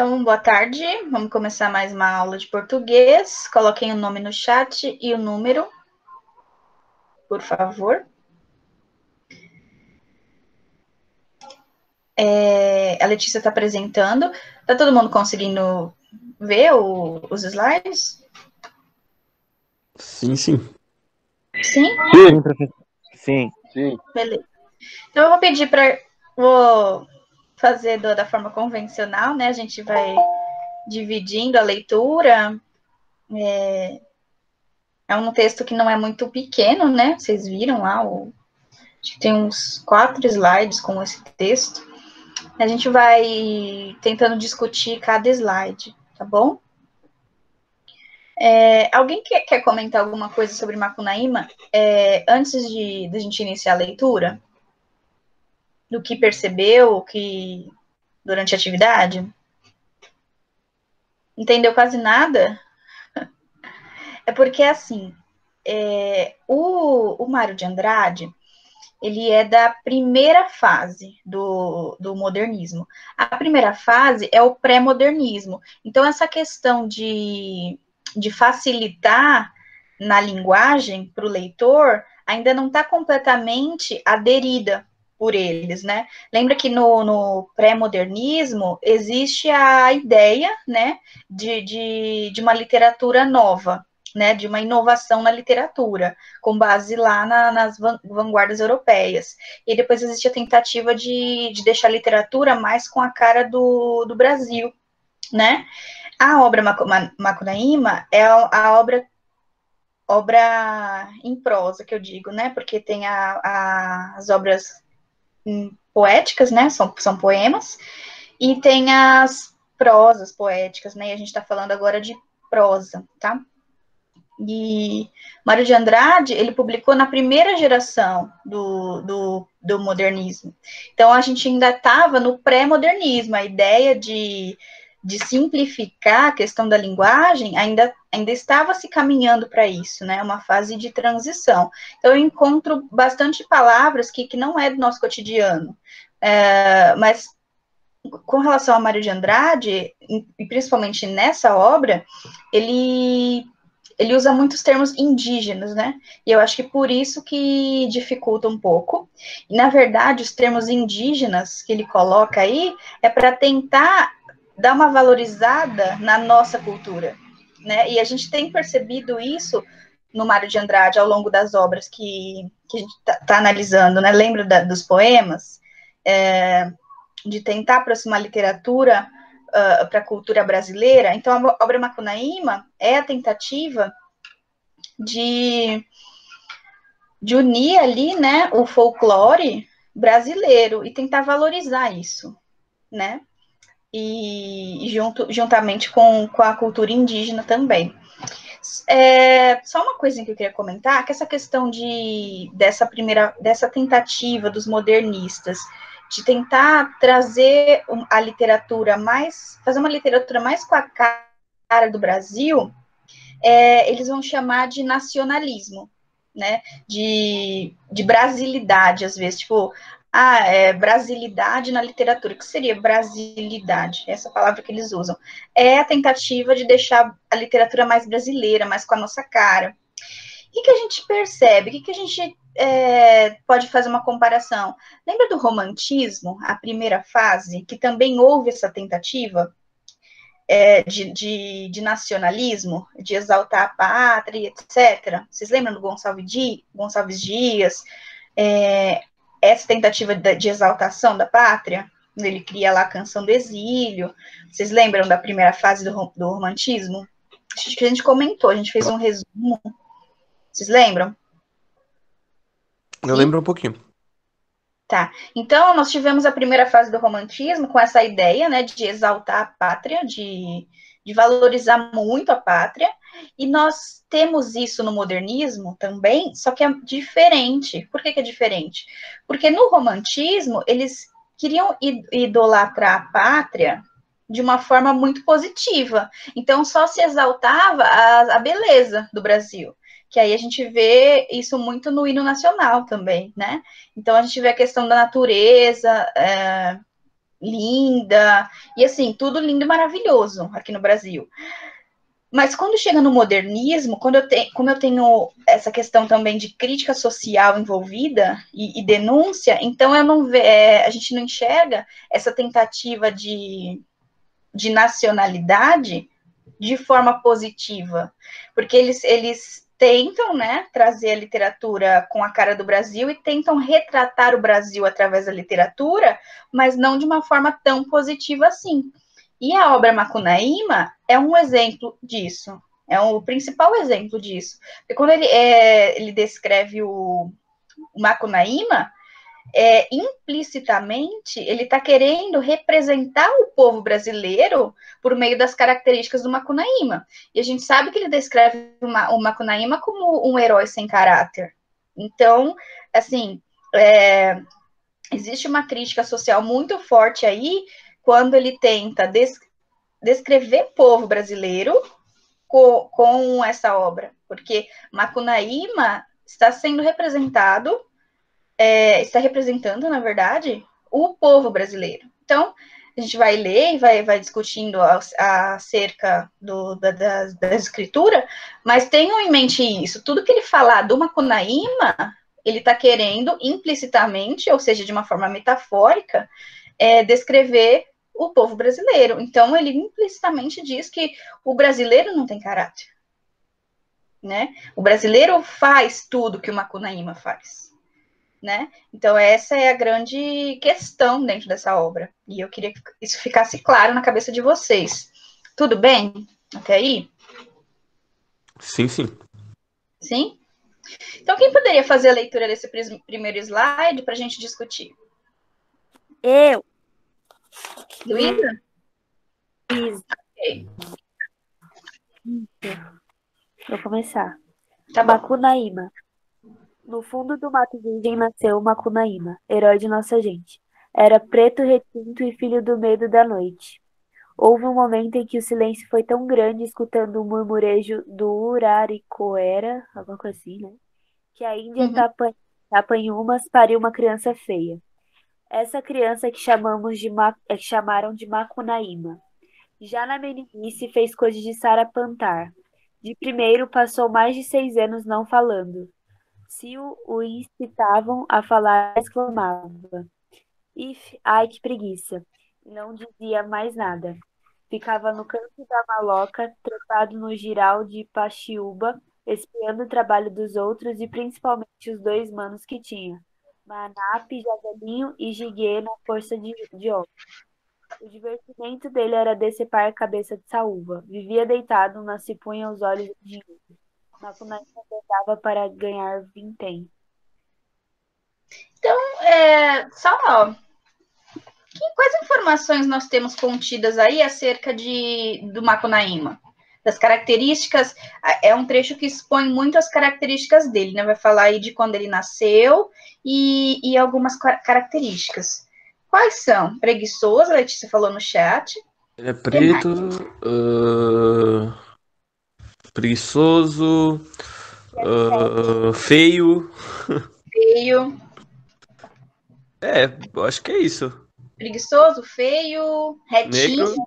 Então, boa tarde. Vamos começar mais uma aula de português. Coloquem o nome no chat e o número, por favor. A Letícia está apresentando. Está todo mundo conseguindo ver os slides? Sim, sim. Sim? Sim, professor. Sim. Beleza. Então, eu vou pedir para... Vou fazer da forma convencional, né? A gente vai dividindo a leitura. É um texto que não é muito pequeno, né? Vocês viram lá, acho que tem uns 4 slides com esse texto. A gente vai tentando discutir cada slide, tá bom? Alguém quer comentar alguma coisa sobre Macunaíma antes de a gente iniciar a leitura? Do que percebeu durante a atividade? Entendeu quase nada? É porque, assim, o Mário de Andrade, ele é da primeira fase do modernismo. A primeira fase é o pré-modernismo. Então, essa questão de facilitar na linguagem para o leitor ainda não está completamente aderida por eles, né? Lembra que no pré-modernismo existe a ideia, né, de uma literatura nova, né, de uma inovação na literatura, com base lá nas vanguardas europeias. E depois existe a tentativa de deixar a literatura mais com a cara do Brasil, né? A obra Macunaíma é a obra em prosa, que eu digo, né? Porque tem as obras poéticas, né? São poemas, e tem as prosas poéticas, né? E a gente está falando agora de prosa, tá? E Mário de Andrade, ele publicou na primeira geração do modernismo. Então, a gente ainda estava no pré-modernismo, a ideia de simplificar a questão da linguagem ainda estava se caminhando para isso, né? Uma fase de transição. Então, eu encontro bastante palavras que não é do nosso cotidiano, mas com relação a Mário de Andrade, e principalmente nessa obra, ele usa muitos termos indígenas, né? E eu acho que por isso que dificulta um pouco. E, na verdade, os termos indígenas que ele coloca aí é para tentar dar uma valorizada na nossa cultura, né? E a gente tem percebido isso no Mário de Andrade ao longo das obras que a gente está analisando, né? Lembra dos poemas? De tentar aproximar a literatura para a cultura brasileira. Então, a obra Macunaíma é a tentativa de unir ali, né, o folclore brasileiro e tentar valorizar isso, né? E juntamente com a cultura indígena também. Só uma coisa que eu queria comentar, que essa questão dessa tentativa dos modernistas de tentar trazer a literatura fazer uma literatura mais com a cara do Brasil, eles vão chamar de nacionalismo, né? De brasilidade, às vezes, tipo, brasilidade na literatura. O que seria brasilidade? Essa palavra que eles usam. É a tentativa de deixar a literatura mais brasileira, mais com a nossa cara. O que a gente percebe? O que a gente pode fazer uma comparação? Lembra do romantismo, a primeira fase, que também houve essa tentativa de nacionalismo, de exaltar a pátria, etc. Vocês lembram do Gonçalves Dias? Essa tentativa de exaltação da pátria? Ele cria lá a Canção do Exílio. Vocês lembram da primeira fase do romantismo? Acho que a gente comentou, a gente fez um resumo. Vocês lembram? Eu lembro um pouquinho. Tá. Então, nós tivemos a primeira fase do romantismo com essa ideia, né, de exaltar a pátria, de valorizar muito a pátria, e nós temos isso no modernismo também, só que é diferente. Por que é diferente? Porque no romantismo, eles queriam idolatrar a pátria de uma forma muito positiva. Então, só se exaltava a beleza do Brasil. Que aí a gente vê isso muito no hino nacional também, né? Então, a gente vê a questão da natureza, linda, e assim, tudo lindo e maravilhoso aqui no Brasil. Mas quando chega no modernismo, como eu tenho essa questão também de crítica social envolvida e denúncia, então eu não a gente não enxerga essa tentativa de nacionalidade de forma positiva, porque eles tentam, né, trazer a literatura com a cara do Brasil e tentam retratar o Brasil através da literatura, mas não de uma forma tão positiva assim. E a obra Macunaíma é um exemplo disso, é o principal exemplo disso. Porque quando ele descreve o Macunaíma, implicitamente ele está querendo representar o povo brasileiro por meio das características do Macunaíma. E a gente sabe que ele descreve o Macunaíma como um herói sem caráter. Então, assim, existe uma crítica social muito forte aí quando ele tenta descrever o povo brasileiro com essa obra, porque Macunaíma está sendo representado, está representando, na verdade, o povo brasileiro. Então, a gente vai ler e vai discutindo acerca da escritura, mas tenham em mente isso, tudo que ele falar do Macunaíma, ele está querendo implicitamente, ou seja, de uma forma metafórica, descrever o povo brasileiro. Então, ele implicitamente diz que o brasileiro não tem caráter, né? O brasileiro faz tudo que o Macunaíma faz, né? Então, essa é a grande questão dentro dessa obra. E eu queria que isso ficasse claro na cabeça de vocês. Tudo bem? Até aí? Sim, sim. Sim? Então, quem poderia fazer a leitura desse primeiro slide para a gente discutir? Eu. Luísa? Isso. Ok. Vou começar. Tá bom. Macunaíma. No fundo do mato virgem nasceu Macunaíma, herói de nossa gente. Era preto retinto e filho do medo da noite. Houve um momento em que o silêncio foi tão grande, escutando o murmurejo do Uraricoera, alguma coisa assim, né? Que a Índia Tapanhumas pariu uma criança feia. Essa criança que que chamaram de Macunaíma. Já na meninice fez coisas de sarapantar. De primeiro passou mais de 6 anos não falando. Se o incitavam a falar, exclamava: If, ai que preguiça! Não dizia mais nada. Ficava no canto da maloca, trepado no giral de Paxiúba, espiando o trabalho dos outros e principalmente os 2 manos que tinha, Manape, Jagalinho e Jiguê na força de obra. O divertimento dele era decepar a cabeça de saúva. Vivia deitado, não se punha os olhos em dinheiro. Macunaíma andava para ganhar vintém. Então, só quais informações nós temos contidas aí acerca do Macunaíma? Das características, é um trecho que expõe muito as características dele, né? Vai falar aí de quando ele nasceu e algumas características. Quais são? Preguiçoso, a Letícia falou no chat. Ele é preto, preguiçoso, feio. Feio. Eu acho que é isso. Preguiçoso, feio, retinho. Negro.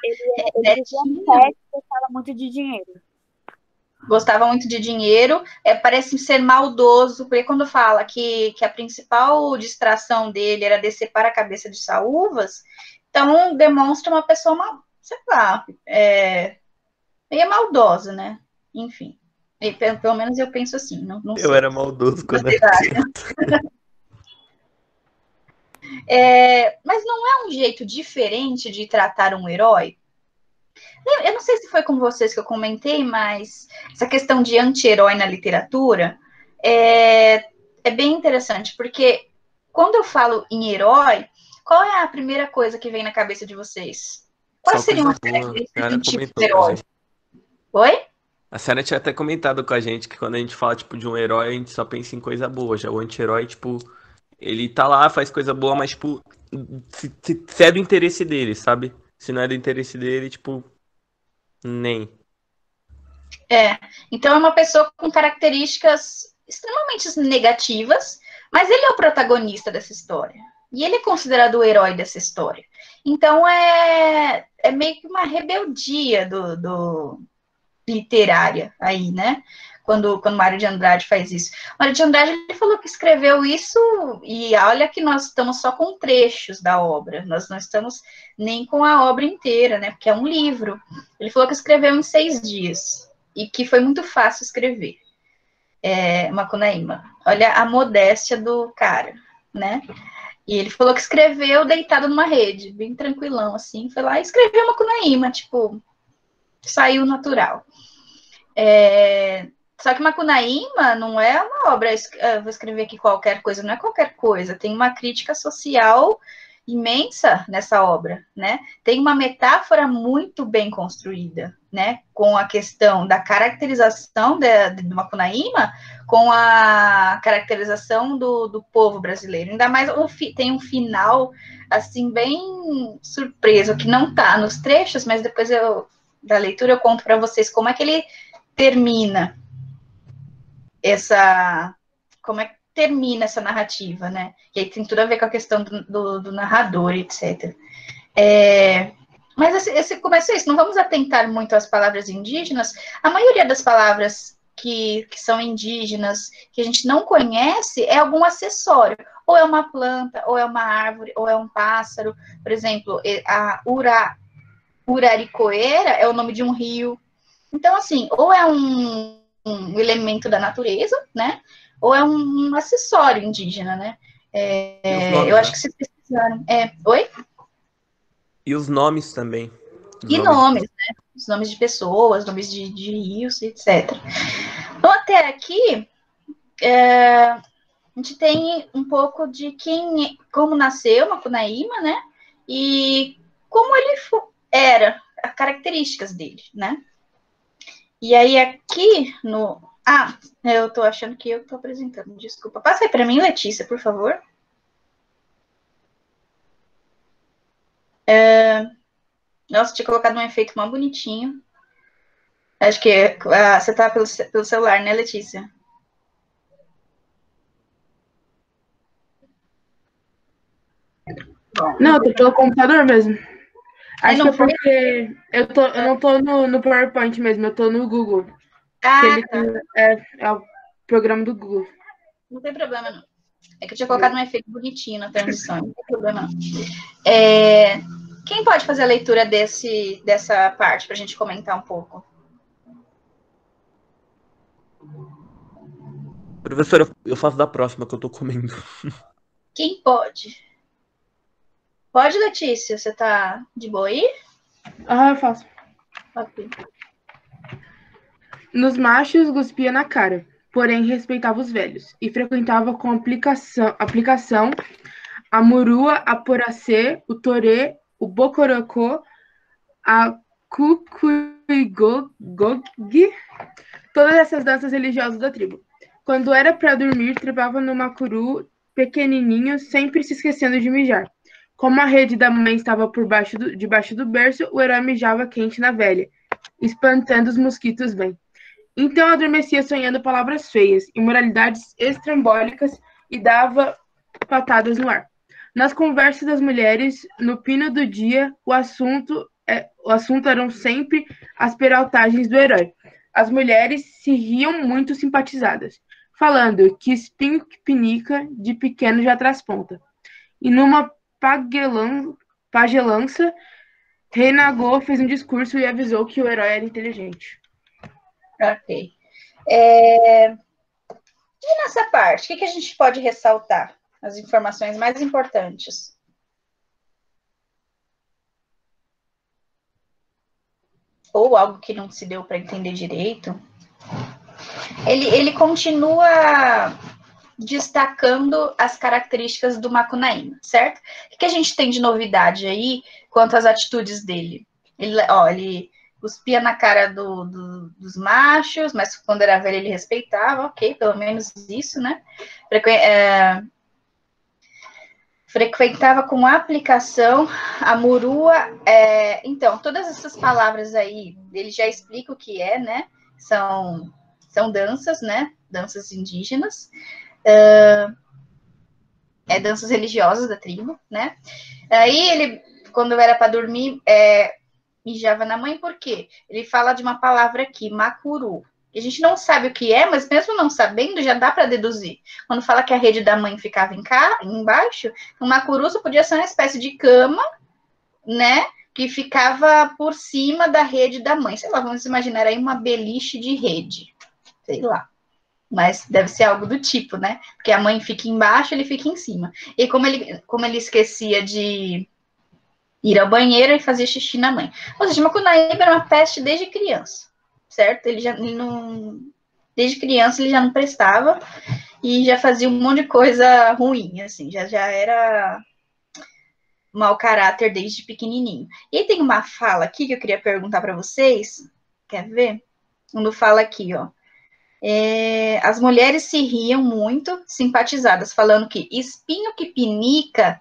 Ele vivia perto e gostava muito de dinheiro. Gostava muito de dinheiro, parece ser maldoso, porque quando fala que a principal distração dele era decepar a cabeça de saúvas, então demonstra uma pessoa, sei lá, meio maldosa, né? Enfim, pelo menos eu penso assim, não sei. Eu era maldoso quando era criança. Mas não é um jeito diferente de tratar um herói? Eu não sei se foi com vocês que eu comentei, mas essa questão de anti-herói na literatura é bem interessante, porque quando eu falo em herói, qual é a primeira coisa que vem na cabeça de vocês? Quais Só seriam coisa as boa. características A de um Sarah tipo de comentou com a herói? gente. Oi? A Sarah tinha até comentado com a gente que quando a gente fala, tipo, de um herói, a gente só pensa em coisa boa. Já o anti-herói, tipo, ele tá lá, faz coisa boa, mas, tipo, se é do interesse dele, sabe? Se não é do interesse dele, tipo, nem. Então é uma pessoa com características extremamente negativas, mas ele é o protagonista dessa história. E ele é considerado o herói dessa história. Então, é meio que uma rebeldia do literária aí, né? Quando Mário de Andrade faz isso. Mário de Andrade, ele falou que escreveu isso, e olha que nós estamos só com trechos da obra, nós não estamos nem com a obra inteira, né? Porque é um livro. Ele falou que escreveu em 6 dias, e que foi muito fácil escrever. Macunaíma. Olha a modéstia do cara, né? E ele falou que escreveu deitado numa rede, bem tranquilão, assim, foi lá e escreveu Macunaíma, tipo, saiu natural. Só que Macunaíma não é uma obra, vou escrever aqui qualquer coisa, não é qualquer coisa, tem uma crítica social imensa nessa obra, né? Tem uma metáfora muito bem construída, né? Com a questão da caracterização de Macunaíma com a caracterização do povo brasileiro. Ainda mais tem um final, assim, bem surpreso, que não tá nos trechos, mas depois da leitura eu conto para vocês como é que ele termina como é que termina essa narrativa, né? E aí tem tudo a ver com a questão do narrador, etc. Mas esse começo é isso, não vamos atentar muito às palavras indígenas. A maioria das palavras que são indígenas, que a gente não conhece, é algum acessório. Ou é uma planta, ou é uma árvore, ou é um pássaro. Por exemplo, a Uraricoeira é o nome de um rio. Então, assim, ou é um elemento da natureza, né? Ou é um acessório indígena, né? Nomes, eu acho né? que se precisarem. Oi? E os nomes também. E nomes, né? Os nomes de pessoas, nomes de rios, etc. Então, até aqui, a gente tem um pouco de como nasceu Macunaíma, né? E como ele era, as características dele, né? E aí, aqui no. Eu tô achando que eu tô apresentando, desculpa. Passa aí para mim, Letícia, por favor. Nossa, tinha colocado um efeito mais bonitinho. Acho que você tá pelo celular, né, Letícia? Não, eu tô pelo computador mesmo. Acho que é não foi? porque eu não tô no PowerPoint mesmo, eu tô no Google. Tá. É o programa do Google. Não tem problema, não. É que eu tinha colocado um efeito bonitinho na transição, não tem problema, não. Quem pode fazer a leitura dessa parte para a gente comentar um pouco? Professora, eu faço da próxima que eu tô comendo. Quem pode? Pode, Letícia? Você tá de boa aí? Eu faço. Ok. Nos machos cuspia na cara, porém respeitava os velhos, e frequentava com aplicação a murua, a poracê, o torê, o bocorocô, a cucuigog, todas essas danças religiosas da tribo. Quando era para dormir, trepava no macuru pequenininho, sempre se esquecendo de mijar. Como a rede da mãe estava debaixo do berço, o herói mijava quente na velha, espantando os mosquitos bem. Então adormecia sonhando palavras feias, imoralidades estrambólicas e dava patadas no ar. Nas conversas das mulheres, no pino do dia, o assunto eram sempre as peraltagens do herói. As mulheres se riam muito simpatizadas, falando que espinho que pinica, de pequeno já traz ponta. E numa pagelança, Reinagô fez um discurso e avisou que o herói era inteligente. Ok. E nessa parte, o que a gente pode ressaltar? As informações mais importantes. Ou algo que não se deu para entender direito. Ele continua destacando as características do Macunaíma, certo? O que a gente tem de novidade aí quanto às atitudes dele? Ele cuspia na cara dos machos, mas quando era velho ele respeitava, ok, pelo menos isso, né? Frequentava com aplicação a murua. Então, todas essas palavras aí, ele já explica o que é, né? São danças, né? Danças indígenas. danças religiosas da tribo, né? Aí ele, quando era para dormir, mijava na mãe, por quê? Ele fala de uma palavra aqui, macuru. A gente não sabe o que é, mas mesmo não sabendo, já dá para deduzir. Quando fala que a rede da mãe ficava embaixo, o macuru só podia ser uma espécie de cama, né? Que ficava por cima da rede da mãe. Sei lá, vamos imaginar aí uma beliche de rede. Sei lá. Mas deve ser algo do tipo, né? Porque a mãe fica embaixo, ele fica em cima. E como ele esquecia de ir ao banheiro e fazia xixi na mãe. Ou seja, Macunaíma era uma peste desde criança, certo? Ele não, desde criança ele já não prestava e já fazia um monte de coisa ruim, assim, já era mau caráter desde pequenininho. E tem uma fala aqui que eu queria perguntar para vocês, quer ver? Quando fala aqui, ó. As mulheres se riam muito, simpatizadas, falando que espinho que pinica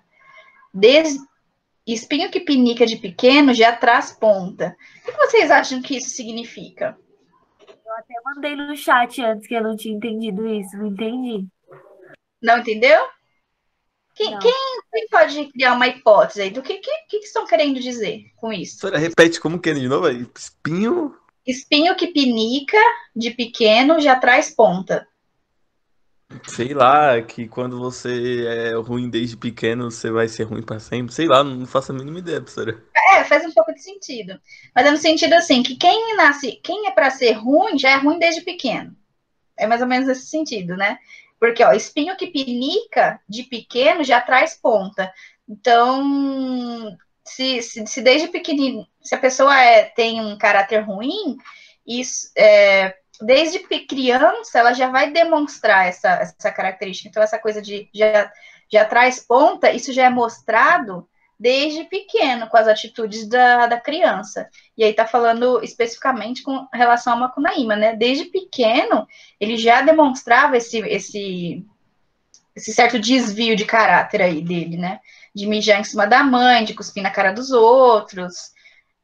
de pequeno já traz ponta. O que vocês acham que isso significa? Eu até mandei no chat antes que eu não tinha entendido isso, não entendi. Não entendeu? Não. Quem pode criar uma hipótese aí do que estão querendo dizer com isso? Sora, repete como que é de novo aí? Espinho? Espinho que pinica de pequeno já traz ponta. Sei lá, que quando você é ruim desde pequeno, você vai ser ruim pra sempre. Sei lá, não faço a mínima ideia, professora. Faz um pouco de sentido. Mas é no sentido assim, que quem é para ser ruim, já é ruim desde pequeno. É mais ou menos esse sentido, né? Porque, ó, espinho que pinica de pequeno já traz ponta. Então, se desde pequenininho, se a pessoa tem um caráter ruim, isso, desde criança, ela já vai demonstrar essa característica. Então, essa coisa de já traz ponta, isso já é mostrado desde pequeno, com as atitudes da criança. E aí tá falando especificamente com relação a Macunaíma, né? Desde pequeno, ele já demonstrava esse certo desvio de caráter aí dele, né? De mijar em cima da mãe, de cuspir na cara dos outros,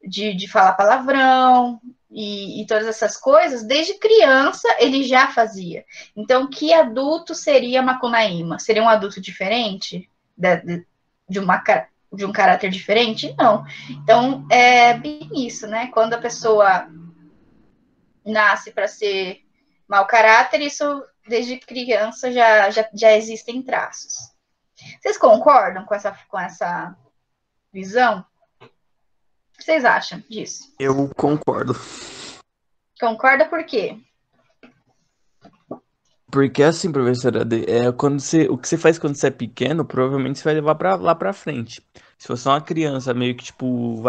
de falar palavrão e todas essas coisas, desde criança ele já fazia. Então, que adulto seria Macunaíma? Seria um adulto diferente de um caráter diferente? Não. Então, é bem isso, né? Quando a pessoa nasce para ser mau caráter, isso desde criança já existem traços. Vocês concordam com essa visão? O que vocês acham disso? Eu concordo. Concorda por quê? Porque assim, professora, o que você faz quando você é pequeno, provavelmente você vai levar lá pra frente. Se você é uma criança meio que, tipo,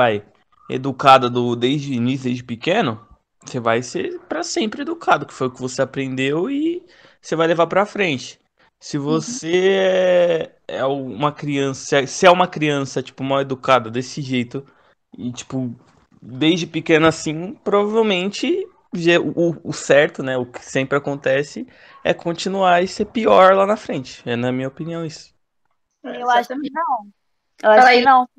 educada desde o início, desde pequeno, você vai ser pra sempre educado, que foi o que você aprendeu e você vai levar pra frente. Se você é uma criança, se é uma criança, tipo, mal educada desse jeito, e, tipo, desde pequeno assim, provavelmente o certo, né, o que sempre acontece é continuar e ser pior lá na frente. É na minha opinião isso. Eu acho que Exatamente. não. Eu Fala acho que aí. não.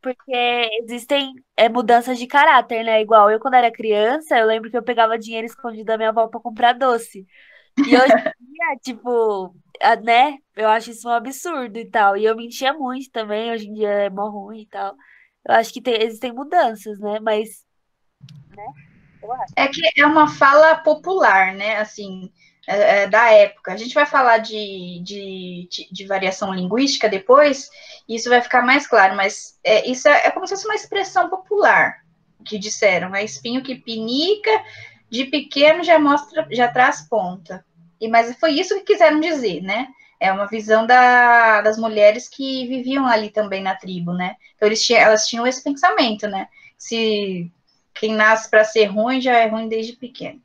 Porque existem mudanças de caráter, né? Igual eu, quando era criança, eu lembro que eu pegava dinheiro escondido da minha avó pra comprar doce. E hoje em dia, tipo, né? Eu acho isso um absurdo e tal. E eu mentia muito também, hoje em dia é mó ruim e tal. Eu acho que existem mudanças, né? Mas, né? Eu acho. É que é uma fala popular, né? Assim, da época. A gente vai falar de variação linguística depois, e isso vai ficar mais claro, mas isso é como se fosse uma expressão popular que disseram, é espinho que pinica, de pequeno já traz ponta. Mas foi isso que quiseram dizer, né? É uma visão das mulheres que viviam ali também na tribo, né? Então elas tinham esse pensamento, né? Se quem nasce para ser ruim já é ruim desde pequeno.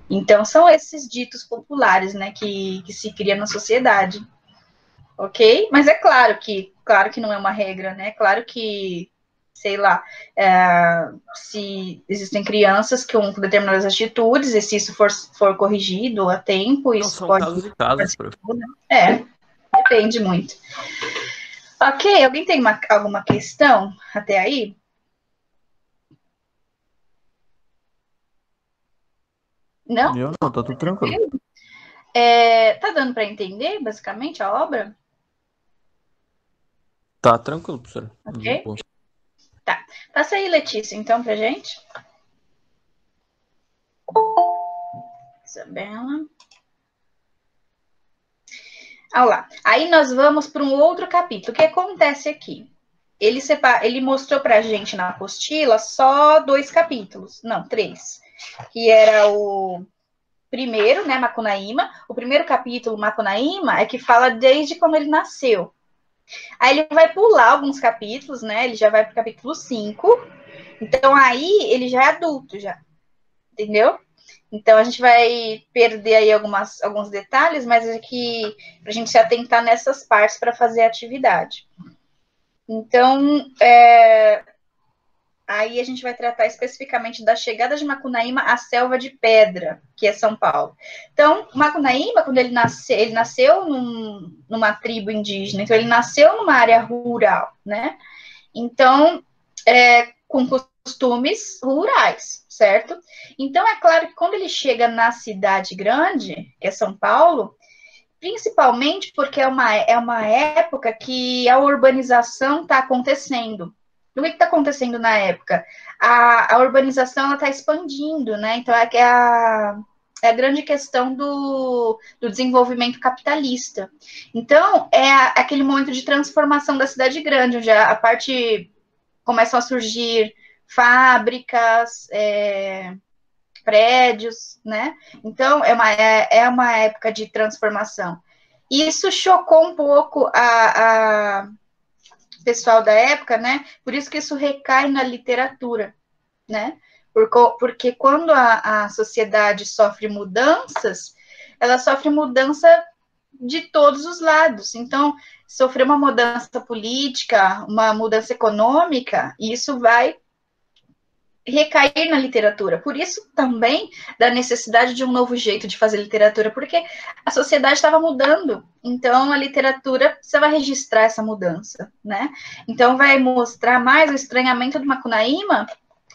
Então, são esses ditos populares, né, que se cria na sociedade, ok? Mas é claro que não é uma regra, né? Claro que, sei lá, se existem crianças com determinadas atitudes, e se isso for corrigido a tempo, Não, isso são pode... casos e casos, prof. Depende muito. Ok, alguém tem alguma questão até aí? Não? Eu não, tá tudo tranquilo. Tá dando para entender, basicamente, a obra? Tá tranquilo, professor. Ok? Tá. Passa aí, Letícia, então, pra gente. Isabela. Olha lá. Aí nós vamos para um outro capítulo. O que acontece aqui? Ele mostrou pra gente na apostila só 2 capítulos. Não, 3. Que era o primeiro, né, Macunaíma. O primeiro capítulo, Macunaíma, é que fala desde quando ele nasceu. Aí ele vai pular alguns capítulos, né? Ele já vai pro capítulo 5. Então aí ele já é adulto, já. Entendeu? Então a gente vai perder aí alguns detalhes, mas aqui para a gente se atentar nessas partes para fazer a atividade. Então, aí a gente vai tratar especificamente da chegada de Macunaíma à Selva de Pedra, que é São Paulo. Então, Macunaíma, quando ele nasceu numa tribo indígena, então ele nasceu numa área rural, né? Então, com costumes rurais, certo? Então, é claro que quando ele chega na cidade grande, que é São Paulo, principalmente porque é uma época que a urbanização está acontecendo. O que está acontecendo na época? A urbanização está expandindo, né? Então, é a grande questão do desenvolvimento capitalista. Então, é aquele momento de transformação da cidade grande, onde a parte começam a surgir fábricas, prédios, né? Então, é uma época de transformação. E isso chocou um pouco a pessoal da época, né? Por isso que isso recai na literatura, né? Porque quando a sociedade sofre mudanças, ela sofre mudança de todos os lados. Então, sofrer uma mudança política, uma mudança econômica, isso vai recair na literatura. Por isso também da necessidade de um novo jeito de fazer literatura, porque a sociedade estava mudando. Então a literatura precisava registrar essa mudança, né? Então vai mostrar mais o estranhamento do Macunaíma,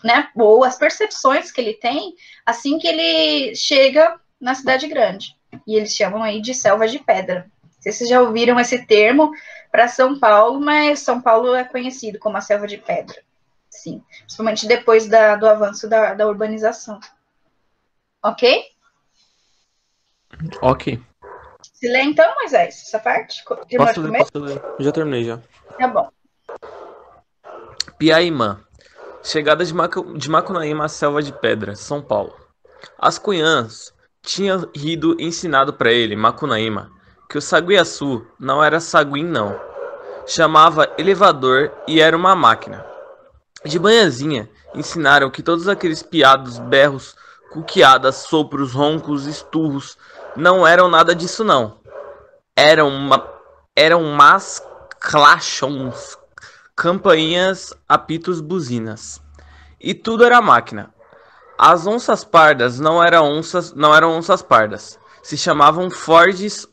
né? Ou as percepções que ele tem assim que ele chega na cidade grande. E eles chamam aí de Selva de Pedra. Não sei se vocês já ouviram esse termo para São Paulo, mas São Paulo é conhecido como a Selva de Pedra. Sim, principalmente depois do avanço da urbanização. Ok? Ok. Se lê então, Moisés, essa parte? Posso ler? Já terminei já. Tá bom. Piaimã. Chegada de Macunaíma à Selva de Pedra, São Paulo. As cunhãs tinham ido ensinado para ele, Macunaíma, que o saguiaçu não era saguim não. Chamava elevador e era uma máquina. De manhãzinha, ensinaram que todos aqueles piados, berros, cuqueadas, sopros, roncos, esturros, não eram nada disso não. Eram mas clachons, campainhas, apitos, buzinas. E tudo era máquina. As onças pardas não eram onças pardas. Se chamavam Fords,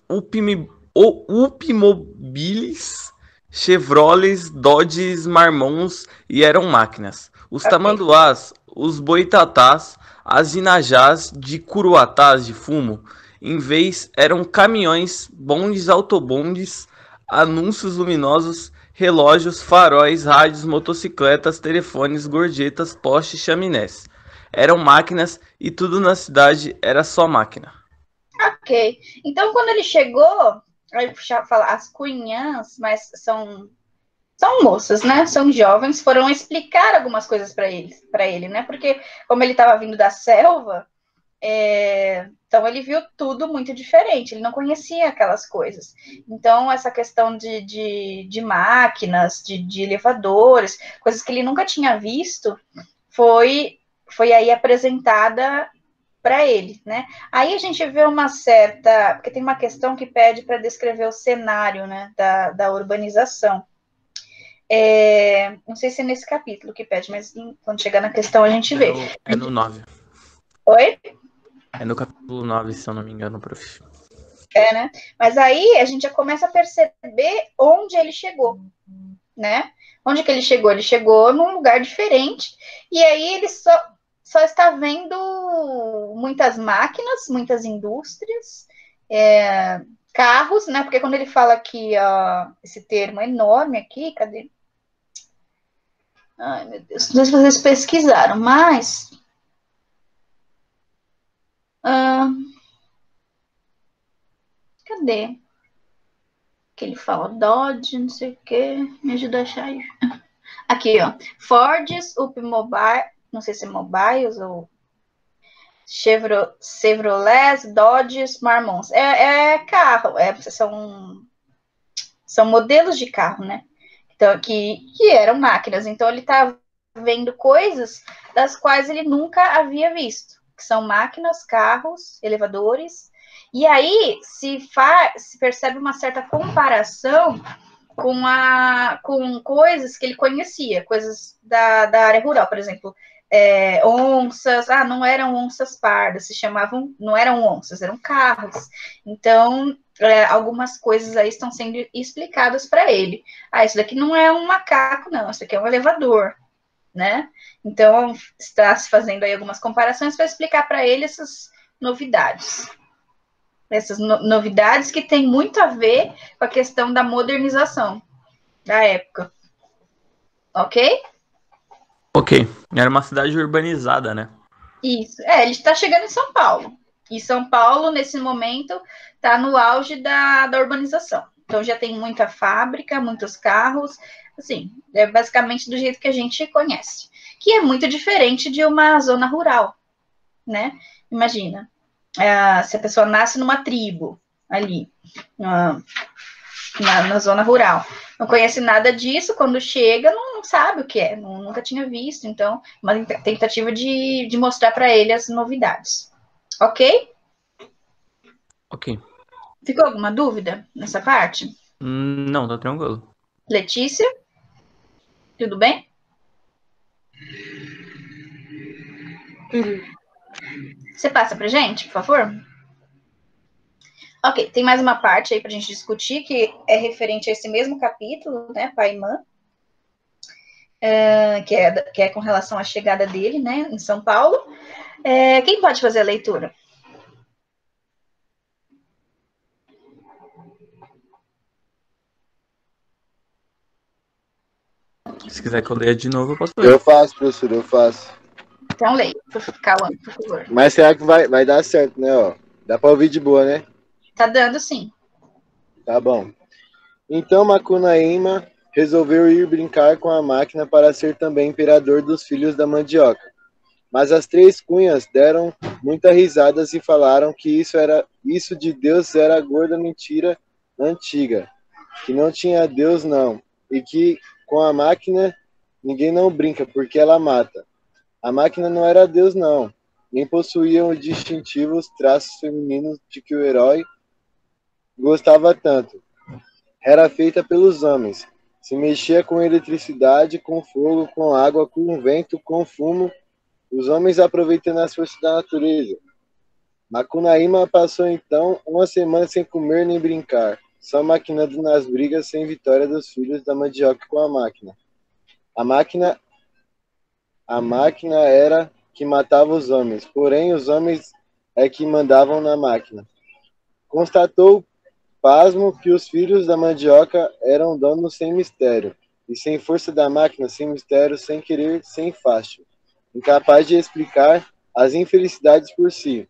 Upimobiles, Chevrolets, Dodges, Marmons e eram máquinas. Os tamanduás, os boitatás, as inajás de curuatás de fumo, em vez eram caminhões, bondes, autobondes, anúncios luminosos, relógios, faróis, rádios, motocicletas, telefones, gorjetas, postes, chaminés. Eram máquinas e tudo na cidade era só máquina. Ok. Então, quando ele chegou, aí fala, as cunhãs, mas são moças, né? São jovens, foram explicar algumas coisas para ele, né? Porque como ele estava vindo da selva, então ele viu tudo muito diferente, ele não conhecia aquelas coisas. Então, essa questão de máquinas, de elevadores, coisas que ele nunca tinha visto, foi aí apresentada para ele, né? Aí a gente vê uma certa, porque tem uma questão que pede para descrever o cenário, né, da urbanização. Não sei se é nesse capítulo que pede, mas quando chegar na questão a gente vê. É no 9. Oi? É no capítulo 9, se eu não me engano, prof. Né? Mas aí a gente já começa a perceber onde ele chegou, né? Onde que ele chegou? Ele chegou num lugar diferente, e aí ele só está vendo muitas máquinas, muitas indústrias, carros, né? Porque quando ele fala aqui, esse termo enorme aqui, cadê? Ai, meu Deus, não sei se vocês pesquisaram, mas cadê? Que ele fala Dodge, não sei o que, me ajuda a achar aí. Aqui, ó, Fords, Mobile, não sei se é Mobiles ou Chevrolet, Dodge, Marmons. É carro, são modelos de carro, né? Então, que eram máquinas. Então, ele está vendo coisas das quais ele nunca havia visto, que são máquinas, carros, elevadores. E aí se percebe uma certa comparação com coisas que ele conhecia, coisas da área rural, por exemplo, onças, não eram onças pardas, não eram onças, eram carros. Então, algumas coisas aí estão sendo explicadas para ele. Isso daqui não é um macaco, não, isso daqui é um elevador, né? Então, está se fazendo aí algumas comparações para explicar para ele essas novidades. Essas novidades que tem muito a ver com a questão da modernização da época. Ok? Ok. Era uma cidade urbanizada, né? Isso. Ele está chegando em São Paulo. E São Paulo, nesse momento, está no auge da urbanização. Então, já tem muita fábrica, muitos carros. Assim, é basicamente do jeito que a gente conhece. Que é muito diferente de uma zona rural, né? Imagina, se a pessoa nasce numa tribo, ali, na zona rural. Não conhece nada disso, quando chega, não sabe o que é, nunca tinha visto. Então, uma tentativa de mostrar para ele as novidades. Ok? Ok. Ficou alguma dúvida nessa parte? Não, tá tranquilo. Letícia? Tudo bem? Você passa pra gente, por favor? Ok, tem mais uma parte aí pra gente discutir, que é referente a esse mesmo capítulo, né, pai e mãe, que é com relação à chegada dele, né, em São Paulo. Quem pode fazer a leitura? Se quiser que eu leia de novo, eu posso ler. Eu faço, professor, eu faço. Então, leia, Cauã, por favor. Mas será que vai dar certo, né? Ó, dá pra ouvir de boa, né? Tá dando, sim. Tá bom. Então Macunaíma resolveu ir brincar com a máquina para ser também imperador dos filhos da mandioca. Mas as três cunhas deram muitas risadas e falaram que isso de Deus era gorda mentira antiga, que não tinha Deus não, e que com a máquina ninguém não brinca porque ela mata. A máquina não era Deus não, nem possuía os distintivos traços femininos de que o herói gostava tanto. Era feita pelos homens, se mexia com eletricidade, com fogo, com água, com vento, com fumo, os homens aproveitando as forças da natureza. Macunaíma passou então uma semana sem comer nem brincar, só maquinando nas brigas sem vitória dos filhos da mandioca com a máquina. A máquina era que matava os homens, porém os homens é que mandavam na máquina. Constatou, pasmo, que os filhos da mandioca eram donos sem mistério, e sem força da máquina, sem mistério, sem querer, sem fácil, incapaz de explicar as infelicidades por si.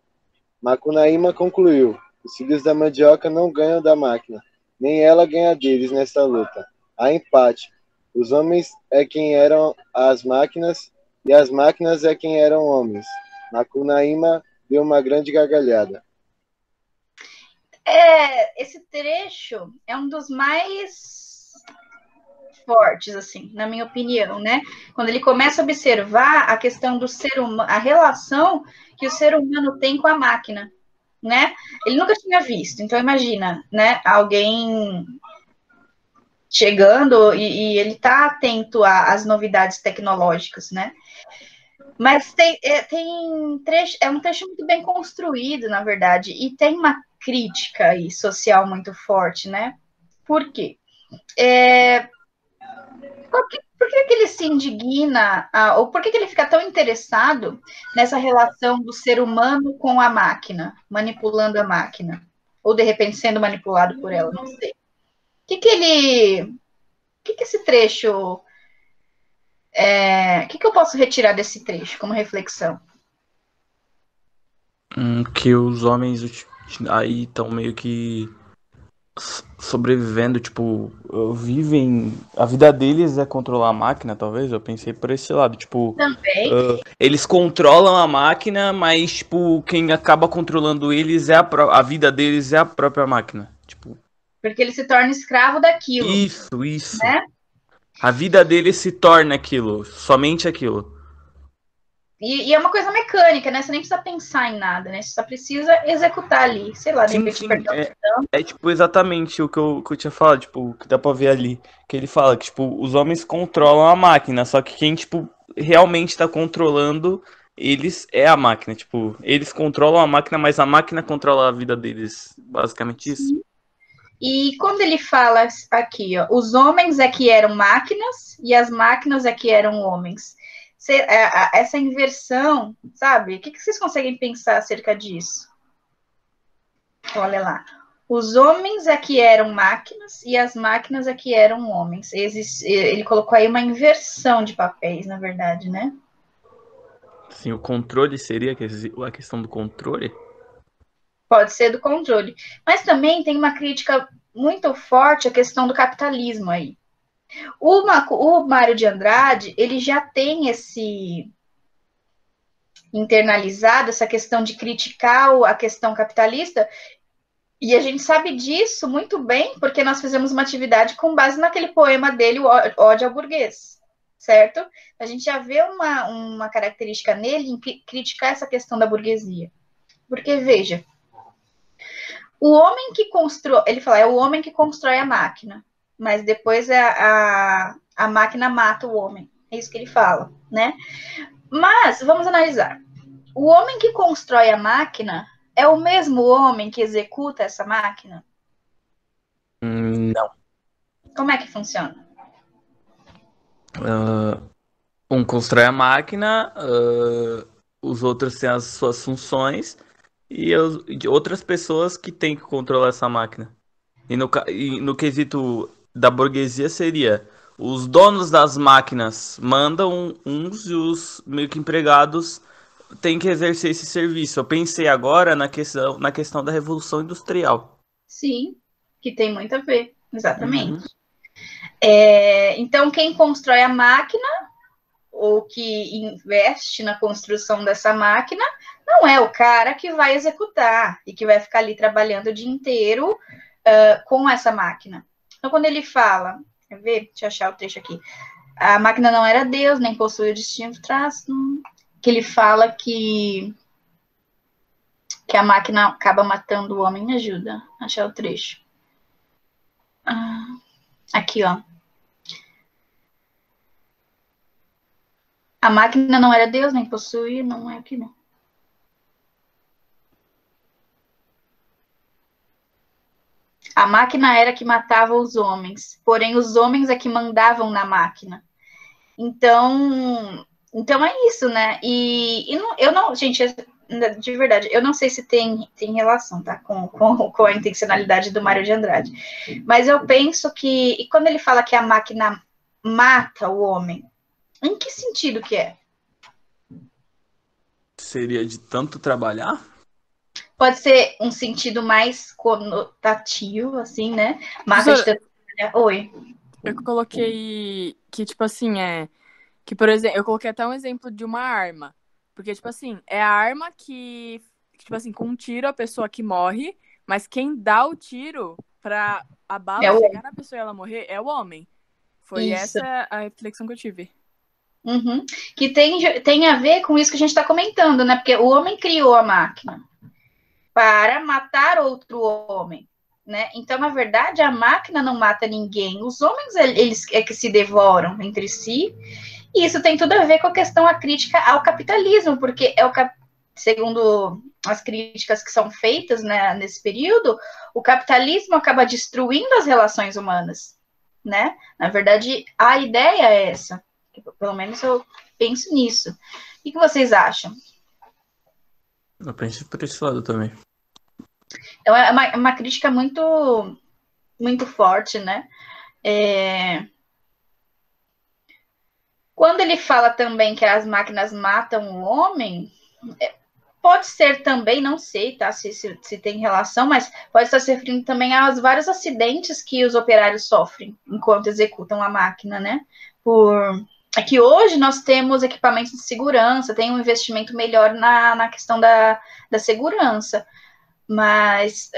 Macunaíma concluiu: os filhos da mandioca não ganham da máquina, nem ela ganha deles nesta luta. Há empate. Os homens é quem eram as máquinas, e as máquinas é quem eram homens. Macunaíma deu uma grande gargalhada. Esse trecho é um dos mais fortes, assim, na minha opinião, né? Quando ele começa a observar a questão do ser humano, a relação que o ser humano tem com a máquina, né? Ele nunca tinha visto, então imagina, né? Alguém chegando e ele tá atento às novidades tecnológicas, né? Mas é um trecho muito bem construído, na verdade, e tem uma crítica aí social muito forte, né? Por quê? Por que ele se indigna, ou por que ele fica tão interessado nessa relação do ser humano com a máquina, manipulando a máquina? Ou de repente sendo manipulado por ela, não sei. O que esse trecho, o que eu posso retirar desse trecho como reflexão? Que os homens aí estão meio que sobrevivendo, tipo, vivem. A vida deles é controlar a máquina, talvez. Eu pensei por esse lado, tipo, Também, eles controlam a máquina, mas, tipo, quem acaba controlando eles é a vida deles é a própria máquina. Tipo, porque ele se torna escravo daquilo, isso. né? A vida deles se torna aquilo, somente aquilo. E é uma coisa mecânica, né? Você nem precisa pensar em nada, né? Você só precisa executar ali. Sei lá, de Sim, repente sim, perder um é tipo exatamente o que eu tinha falado, tipo, que dá pra ver ali. Que ele fala que, tipo, os homens controlam a máquina, só que quem, tipo, realmente tá controlando eles é a máquina. Tipo, eles controlam a máquina, mas a máquina controla a vida deles. Basicamente isso. E quando ele fala aqui, ó, os homens é que eram máquinas e as máquinas é que eram homens. Essa inversão, sabe? O que vocês conseguem pensar acerca disso? Olha lá. Os homens é que eram máquinas e as máquinas é que eram homens. Ele colocou aí uma inversão de papéis, na verdade, né? Sim, o controle seria a questão do controle? Pode ser do controle. Mas também tem uma crítica muito forte à questão do capitalismo aí. O Mário de Andrade, ele já tem esse internalizado, essa questão de criticar a questão capitalista, e a gente sabe disso muito bem, porque nós fizemos uma atividade com base naquele poema dele, o Ódio ao Burguês, certo? A gente já vê uma característica nele em criticar essa questão da burguesia. Porque, veja, o homem que constrói, ele fala, é o homem que constrói a máquina, mas depois a máquina mata o homem. É isso que ele fala, né? Mas, vamos analisar. O homem que constrói a máquina é o mesmo homem que executa essa máquina? Não. Como é que funciona? Um constrói a máquina, os outros têm as suas funções e de outras pessoas que têm que controlar essa máquina. E no quesito da burguesia seria os donos das máquinas mandam uns e os meio que empregados têm que exercer esse serviço. Eu pensei agora na questão da Revolução Industrial. Sim, que tem muito a ver, exatamente. Uhum. Então, quem constrói a máquina ou que investe na construção dessa máquina não é o cara que vai executar e que vai ficar ali trabalhando o dia inteiro com essa máquina. Então, quando ele fala, quer ver? Deixa eu achar o trecho aqui. A máquina não era Deus, nem possuía o distinto traço, que ele fala que a máquina acaba matando o homem. Me ajuda a achar o trecho. Aqui, ó. A máquina não era Deus, nem possuía, não é aqui, não. A máquina era que matava os homens, porém os homens é que mandavam na máquina. Então é isso, né? Eu não, gente, de verdade, eu não sei se tem relação, tá? Com a intencionalidade do Mário de Andrade. Mas eu penso que, e quando ele fala que a máquina mata o homem, em que sentido que é? Seria de tanto trabalhar? Pode ser um sentido mais conotativo, assim, né? Mata de Professora, tanto. Oi. eu coloquei que, tipo assim, que, por exemplo, eu coloquei até um exemplo de uma arma. Porque, tipo assim, é a arma que, tipo assim, com um tiro a pessoa que morre, mas quem dá o tiro pra a bala É o chegar na pessoa e ela morrer é o homem. Foi Isso. essa a reflexão que eu tive. Uhum. Que tem a ver com isso que a gente está comentando, né? Porque o homem criou a máquina para matar outro homem, né? Então, na verdade, a máquina não mata ninguém. Os homens, eles é que se devoram entre si. E isso tem tudo a ver com a questão, a crítica ao capitalismo, porque segundo as críticas que são feitas, né, nesse período, o capitalismo acaba destruindo as relações humanas, né? Na verdade, a ideia é essa. Pelo menos eu penso nisso. O que vocês acham? Eu penso por esse lado também. Então, é uma crítica muito, muito forte, né? Quando ele fala também que as máquinas matam o homem, pode ser também, não sei, tá? Se tem relação, mas pode estar se referindo também aos vários acidentes que os operários sofrem enquanto executam a máquina, né? É que hoje nós temos equipamentos de segurança, tem um investimento melhor na questão da segurança, mas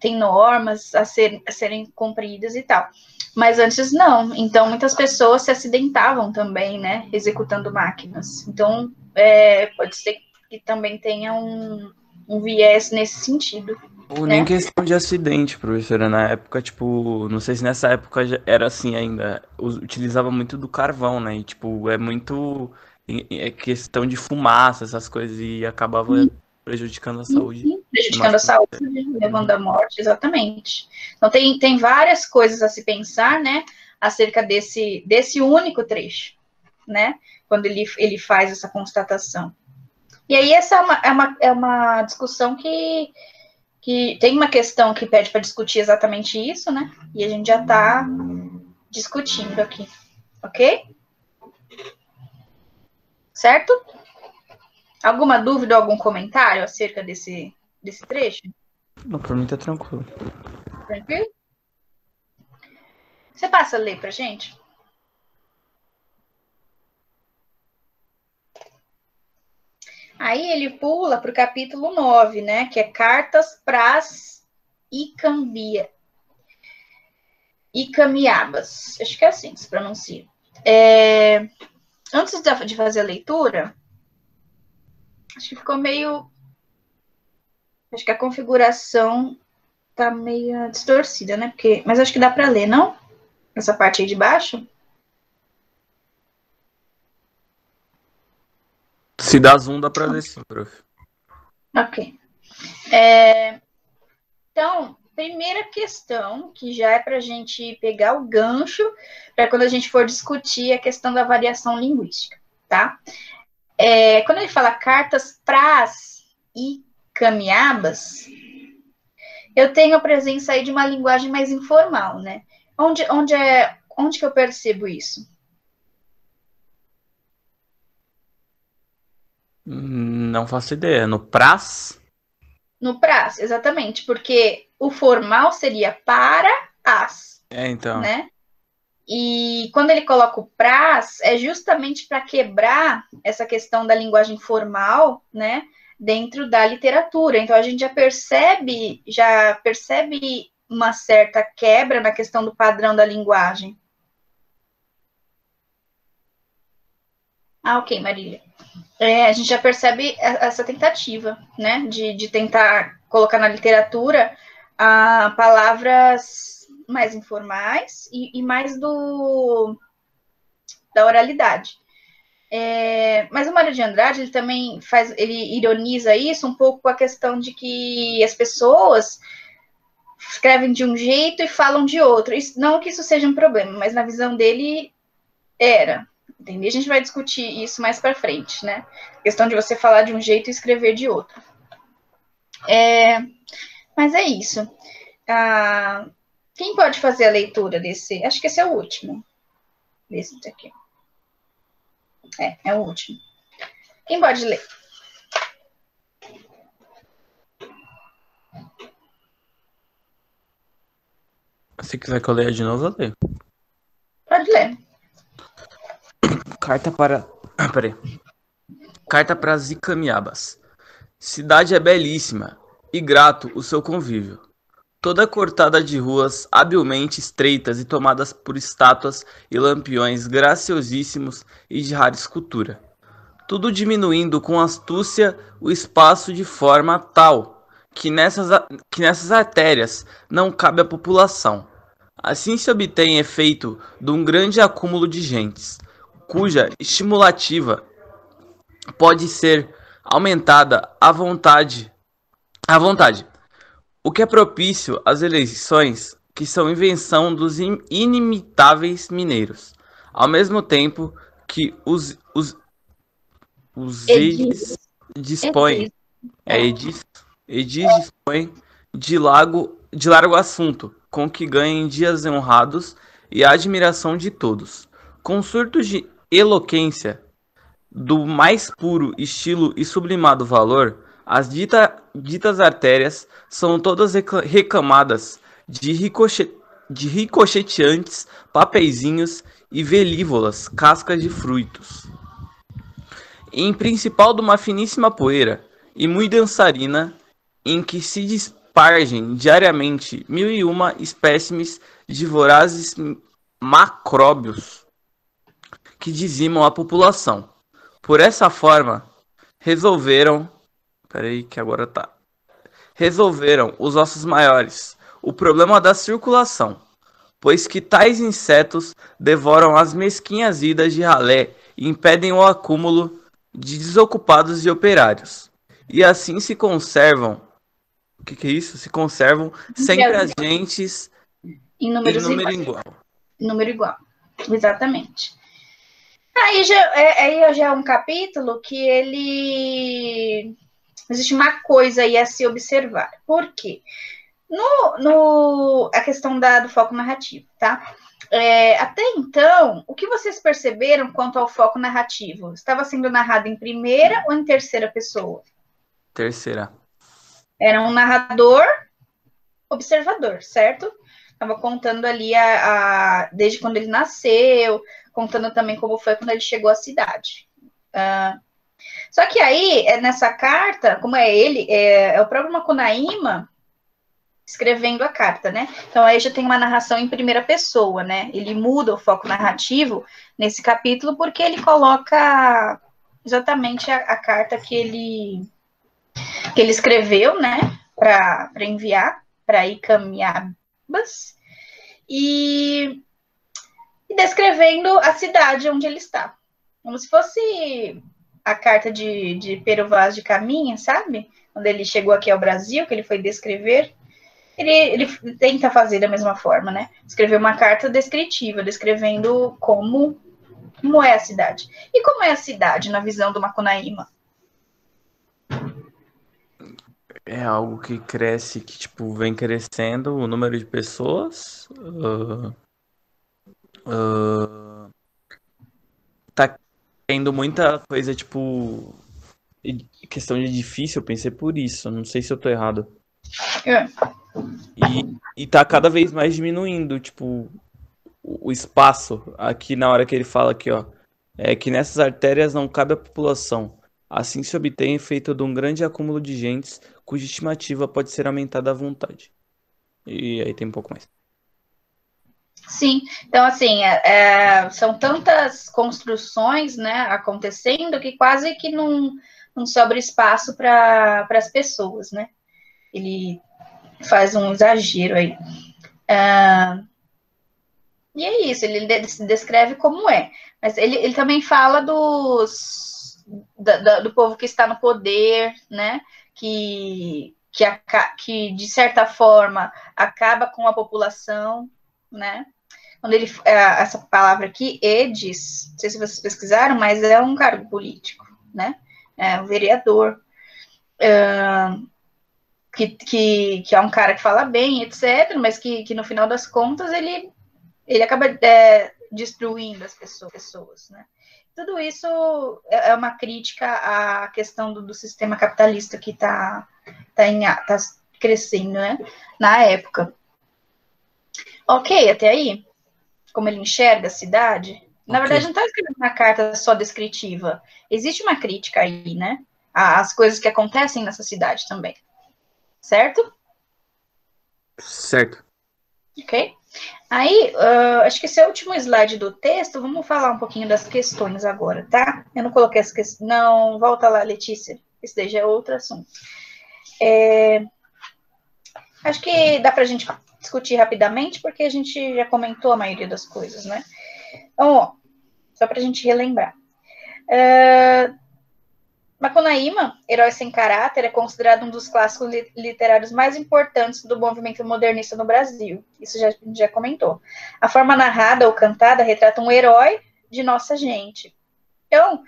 tem normas a serem cumpridas e tal. Mas antes não. Então, muitas pessoas se acidentavam também, né? Executando máquinas. Então, pode ser que também tenha um viés nesse sentido. Ou nem questão de acidente, professora. Na época, tipo, não sei se nessa época já era assim ainda. Utilizava muito do carvão, né? E, tipo, é muito. É questão de fumaça, essas coisas, e acabava prejudicando a saúde. Sim, prejudicando a saúde, levando à morte, exatamente. Então, tem várias coisas a se pensar, né? Acerca desse único trecho, né? Quando ele faz essa constatação. E aí, essa é uma discussão que tem uma questão que pede para discutir exatamente isso, né? E a gente já está discutindo aqui, ok? Certo? Alguma dúvida ou algum comentário acerca desse trecho? Não, por mim tá tranquilo. Tranquilo? Você passa a ler pra gente? Aí ele pula para o capítulo 9, né? Que é Cartas pras Icamiabas. Acho que é assim que se pronuncia. Antes de fazer a leitura, acho que ficou meio... Acho que a configuração tá meio distorcida, né? Mas acho que dá para ler, não? Essa parte aí de baixo? Se dá zoom, dá pra ler sim, prof. Ok. Então, primeira questão, que já é para a gente pegar o gancho para quando a gente for discutir a questão da variação linguística, tá? Quando ele fala cartas pras Icamiabas, eu tenho a presença aí de uma linguagem mais informal, né? Onde que eu percebo isso? Não faço ideia. No pras? No pras, exatamente, porque o formal seria para as, Então. né? E quando ele coloca o pras, é justamente para quebrar essa questão da linguagem formal, né, dentro da literatura. Então a gente já percebe uma certa quebra na questão do padrão da linguagem. Ok, Marília. A gente já percebe essa tentativa, né, de tentar colocar na literatura palavras mais informais e mais da oralidade. Mas o Mário de Andrade, ele também ele ironiza isso um pouco com a questão de que as pessoas escrevem de um jeito e falam de outro. Não que isso seja um problema, mas na visão dele era. Entendeu? A gente vai discutir isso mais para frente, né? A questão de você falar de um jeito e escrever de outro. Mas é isso. Quem pode fazer a leitura desse? Acho que esse é o último. Desse aqui. É o último. Quem pode ler? Se quiser que eu leia de novo, eu leio. Pode ler. Carta para... Peraí. Carta para as Icamiabas. Cidade é belíssima e grato o seu convívio. Toda cortada de ruas habilmente estreitas e tomadas por estátuas e lampiões graciosíssimos e de rara escultura. Tudo diminuindo com astúcia o espaço de forma tal que nessas artérias não cabe a população. Assim se obtém efeito de um grande acúmulo de gentes, cuja estimulativa pode ser aumentada à vontade, o que é propício às eleições que são invenção dos inimitáveis mineiros, ao mesmo tempo que os edis dispõem de largo assunto, com que ganha em dias honrados e a admiração de todos. Com surtos de eloquência, do mais puro estilo e sublimado valor, as ditas artérias são todas recamadas de ricocheteantes papeizinhos e velívolas cascas de frutos. Em principal de uma finíssima poeira e muito dançarina, em que se dispargem diariamente 1001 espécimes de vorazes macróbios que dizimam a população. Por essa forma, resolveram os ossos maiores o problema da circulação, pois que tais insetos devoram as mesquinhas idas de ralé e impedem o acúmulo de desocupados e operários. E assim se conservam. O que é isso? Se conservam sempre agentes Em em número igual. Número igual. Exatamente. Aí já é um capítulo que ele... Existe uma coisa aí a se observar. Por quê? A questão do foco narrativo, tá? Até então, o que vocês perceberam quanto ao foco narrativo? Estava sendo narrado em primeira ou em terceira pessoa? Terceira. Era um narrador observador, certo? Estava contando ali desde quando ele nasceu, contando também como foi quando ele chegou à cidade. Só que aí, nessa carta, como é ele, é o próprio Macunaíma escrevendo a carta, né? Então aí já tem uma narração em primeira pessoa, né? Ele muda o foco narrativo nesse capítulo porque ele coloca exatamente a carta que ele escreveu, né? Para enviar para Icamiabas e descrevendo a cidade onde ele está. Como se fosse a carta de Pero Vaz de Caminha, sabe? Quando ele chegou aqui ao Brasil, que ele foi descrever. Ele tenta fazer da mesma forma, né? Escrever uma carta descritiva, descrevendo como é a cidade. E como é a cidade na visão do Macunaíma? É algo que cresce, que tipo, vem crescendo o número de pessoas. Tá tendo muita coisa, tipo, questão de edifício, eu pensei por isso. Não sei se eu tô errado. E tá cada vez mais diminuindo, tipo, o espaço. Aqui na hora que ele fala aqui, ó, que nessas artérias não cabe a população. Assim se obtém efeito de um grande acúmulo de gentes, cuja estimativa pode ser aumentada à vontade. E aí tem um pouco mais. Sim, então assim, são tantas construções, né, acontecendo que quase que não sobra espaço para as pessoas, né? Ele faz um exagero aí. E é isso, ele descreve como é. Mas ele também fala do povo que está no poder, né? Que de certa forma acaba com a população, né? Quando ele essa palavra aqui, edis, não sei se vocês pesquisaram, mas é um cargo político, né? É um vereador, que é um cara que fala bem, etc., mas que no final das contas ele acaba destruindo as pessoas, né? Tudo isso é uma crítica à questão do sistema capitalista que está crescendo, né? Na época. Ok, até aí? Como ele enxerga a cidade? Na verdade, não está escrevendo uma carta só descritiva. Existe uma crítica aí, né? Às coisas que acontecem nessa cidade também. Certo? Certo. Ok? Aí, acho que esse é o último slide do texto. Vamos falar um pouquinho das questões agora, tá? Eu não coloquei as questões. Não, volta lá, Letícia. Esse daí já é outro assunto. Acho que dá para a gente discutir rapidamente, porque a gente já comentou a maioria das coisas, né? Então, ó, só para a gente relembrar. Macunaíma, Herói Sem Caráter, é considerado um dos clássicos literários mais importantes do movimento modernista no Brasil. Isso já comentou. A forma narrada ou cantada retrata um herói de nossa gente. Então,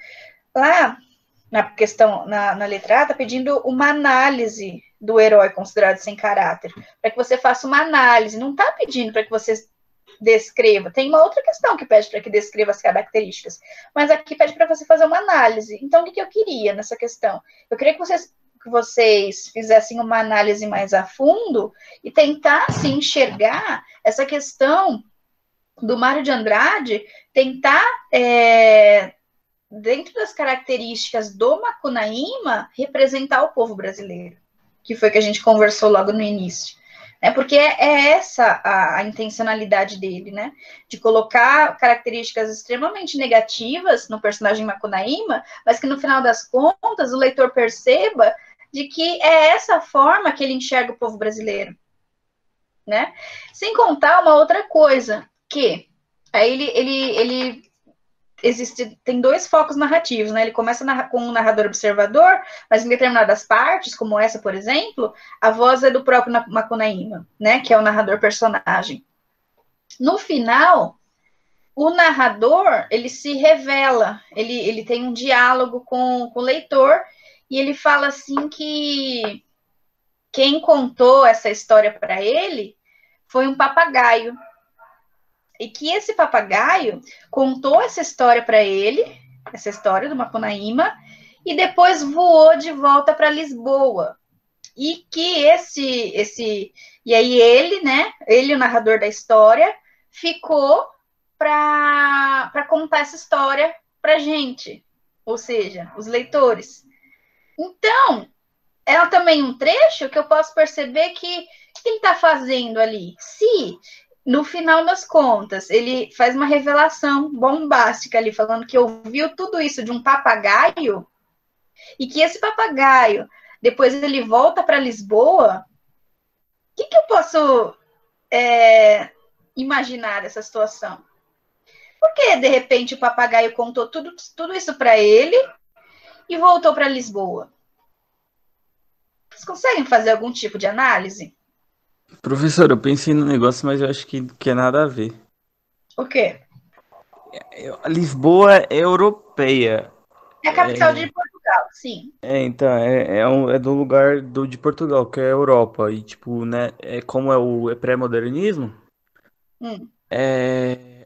lá na questão, na letra A, está pedindo uma análise, do herói considerado sem caráter, para que você faça uma análise, não está pedindo para que você descreva. Tem uma outra questão que pede para que descreva as características, mas aqui pede para você fazer uma análise. Então, o que eu queria nessa questão? Eu queria que vocês fizessem uma análise mais a fundo e tentassem enxergar essa questão do Mário de Andrade, tentar, dentro das características do Macunaíma, representar o povo brasileiro, que foi que a gente conversou logo no início. Porque é essa a intencionalidade dele, né? De colocar características extremamente negativas no personagem Macunaíma, mas que no final das contas o leitor perceba de que é essa forma que ele enxerga o povo brasileiro, né? Sem contar uma outra coisa, que aí ele tem dois focos narrativos, né? Ele começa com um narrador observador, mas em determinadas partes, como essa, por exemplo, a voz é do próprio Macunaíma, né? Que é o narrador personagem. No final, o narrador, ele se revela, ele tem um diálogo com o leitor, e ele fala assim que quem contou essa história para ele foi um papagaio. E que esse papagaio contou essa história para ele, essa história do Macunaíma, e depois voou de volta para Lisboa. E que e aí ele, né, ele, o narrador da história, ficou para contar essa história para gente, ou seja, os leitores. Então, é também um trecho que eu posso perceber que o que ele está fazendo ali? Se no final das contas, ele faz uma revelação bombástica ali, falando que ouviu tudo isso de um papagaio, e que esse papagaio, depois ele volta para Lisboa. O que eu posso imaginar dessa situação? Porque, de repente, o papagaio contou tudo isso para ele e voltou para Lisboa? Vocês conseguem fazer algum tipo de análise? Professor, eu pensei no negócio, mas eu acho que é nada a ver. O quê? Lisboa é europeia. É a capital de Portugal, sim. Então, é do lugar de Portugal, que é a Europa. E, tipo, né, como é pré-modernismo,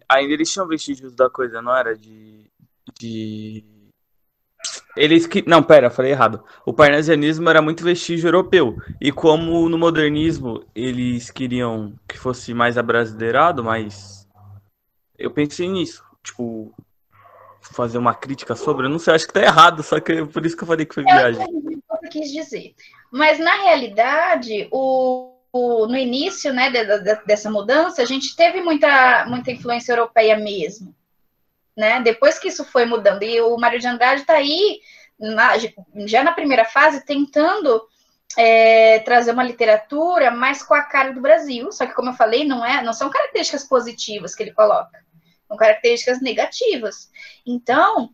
ainda eles tinham vestígios da coisa, não era? Não, pera, falei errado. O parnasianismo era muito vestígio europeu. E como no modernismo eles queriam que fosse mais abrasileirado, mas eu pensei nisso. Tipo, fazer uma crítica sobre. Eu não sei, acho que tá errado, só que por isso que eu falei que foi viagem. Eu quis dizer. Mas, na realidade, no início, né, dessa mudança, a gente teve muita influência europeia mesmo. Né? Depois que isso foi mudando, e o Mário de Andrade está aí, já na primeira fase, tentando trazer uma literatura mais com a cara do Brasil, só que, como eu falei, não são características positivas que ele coloca, são características negativas. Então,